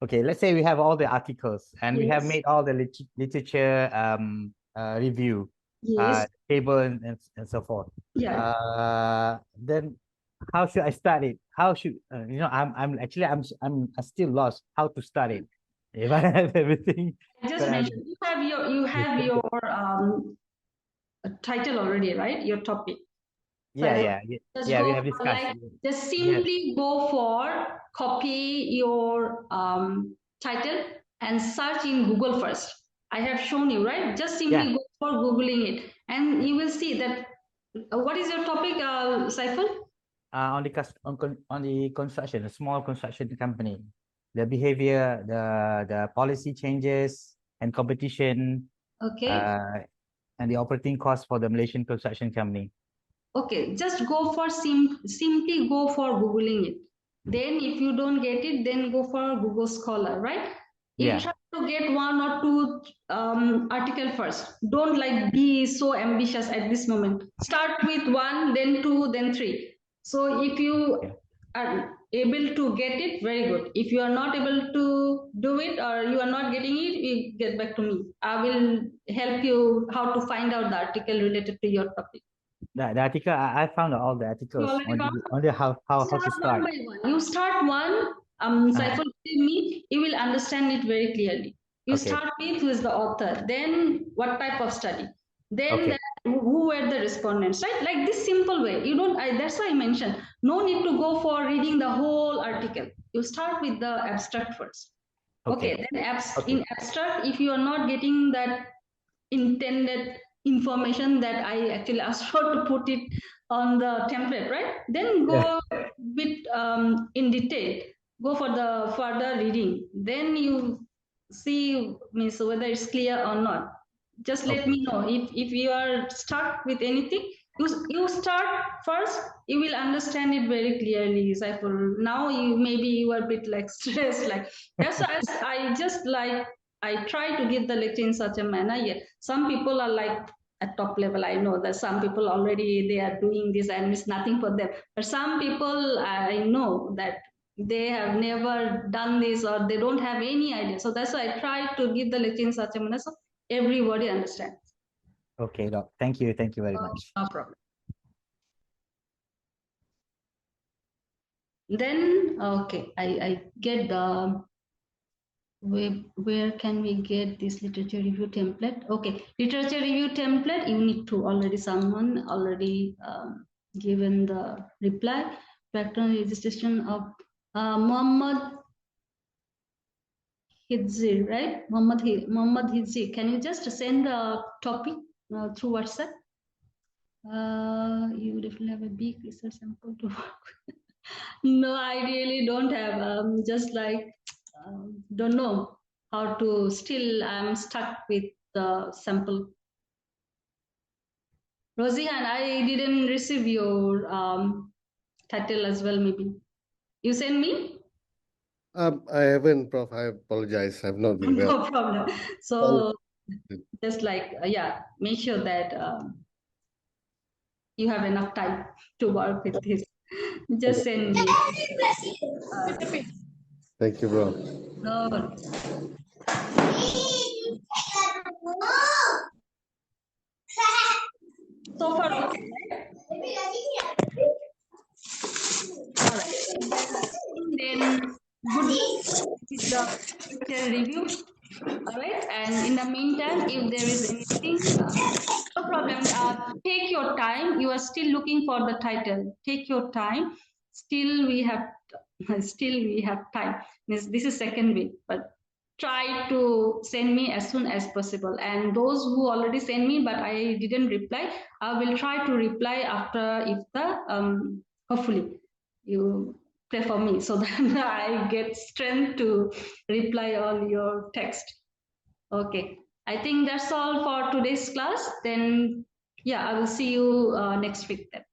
F: Okay, let's say we have all the articles and we have
A: Yes.
F: made all the literature review,
A: Yes.
F: table and so forth.
A: Yeah.
F: Then how should I start it? How should I'm still lost how to start it. If I have everything.
A: I just mentioned you have your title already, right? Your topic.
F: Yeah,
A: Just
F: we
A: go
F: have
A: for
F: discussed.
A: just simply go for copy your title and search in Google first. I have shown you, right? Just simply go for Googling it and you will see that what is your topic, Saiful?
F: On the construction, a small construction company, the behavior, the policy changes and competition,
A: Okay.
F: and the operating cost for the Malaysian construction company.
A: Okay, just go for simply go for Googling it. Then if you don't get it, then go for Google Scholar, right? You try to get one or two article first. Don't like be so ambitious at this moment. Start with one, then two, then three. So if you are able to get it, very good. If you are not able to do it or you are not getting it, you get back to me. I will help you how to find out the article related to your topic.
F: The article, I found all the articles on the how to start.
A: One by one. You start one, Saiful, me, you will understand it very clearly. You
F: Okay.
A: start with who is the author, then what type of study, then
F: Okay.
A: who were the respondents, right? Like this simple way. You don't, that's why I mentioned, no need to go for reading the whole article. You start with the abstract first. Okay, then in abstract, if you are not getting that intended information that I actually asked for to put it on the template, right? Then go bit in detail, go for the further reading. Then you see means whether it's clear or not. Just let me know if you are stuck with anything. You start first, you will understand it very clearly, Saiful. Now maybe you are a bit like stressed, like that's why I just like I try to give the lecture in such a manner. Yeah, some people are like at top level. I know that some people already they are doing this and it's nothing for them. But some people I know that they have never done this or they don't have any idea. So that's why I try to give the lecture in such a manner so everybody understands.
F: Okay, Doc. Thank you very much.
A: No problem. Then okay, I get the where can we get this literature review template? Okay, literature review template, you need to already someone already given the reply. Background registration of Muhammad Hidzi, right? Muhammad Hidzi. Can you just send the topic through WhatsApp? You definitely have a big research sample to work with. No, I really don't have. Just like don't know how to. Still, I'm stuck with the sample. Rosihan, I didn't receive your title as well. Maybe you send me.
R: I haven't, Prof. I apologize. I've not been well.
A: No problem. So just like yeah, make sure that you have enough time to work with this. Just send me.
R: Thank you, bro.
A: No worries. So far, okay, right? All right. Then good with the literature review. All right. And in the meantime, if there is anything, no problem. Take your time. You are still looking for the title. Take your time. Still, we have time. Means this is second week, but try to send me as soon as possible. And those who already sent me, but I didn't reply, I will try to reply after if the hopefully you pray for me so that I get strength to reply all your text. Okay, I think that's all for today's class. Then, yeah, I will see you next week then.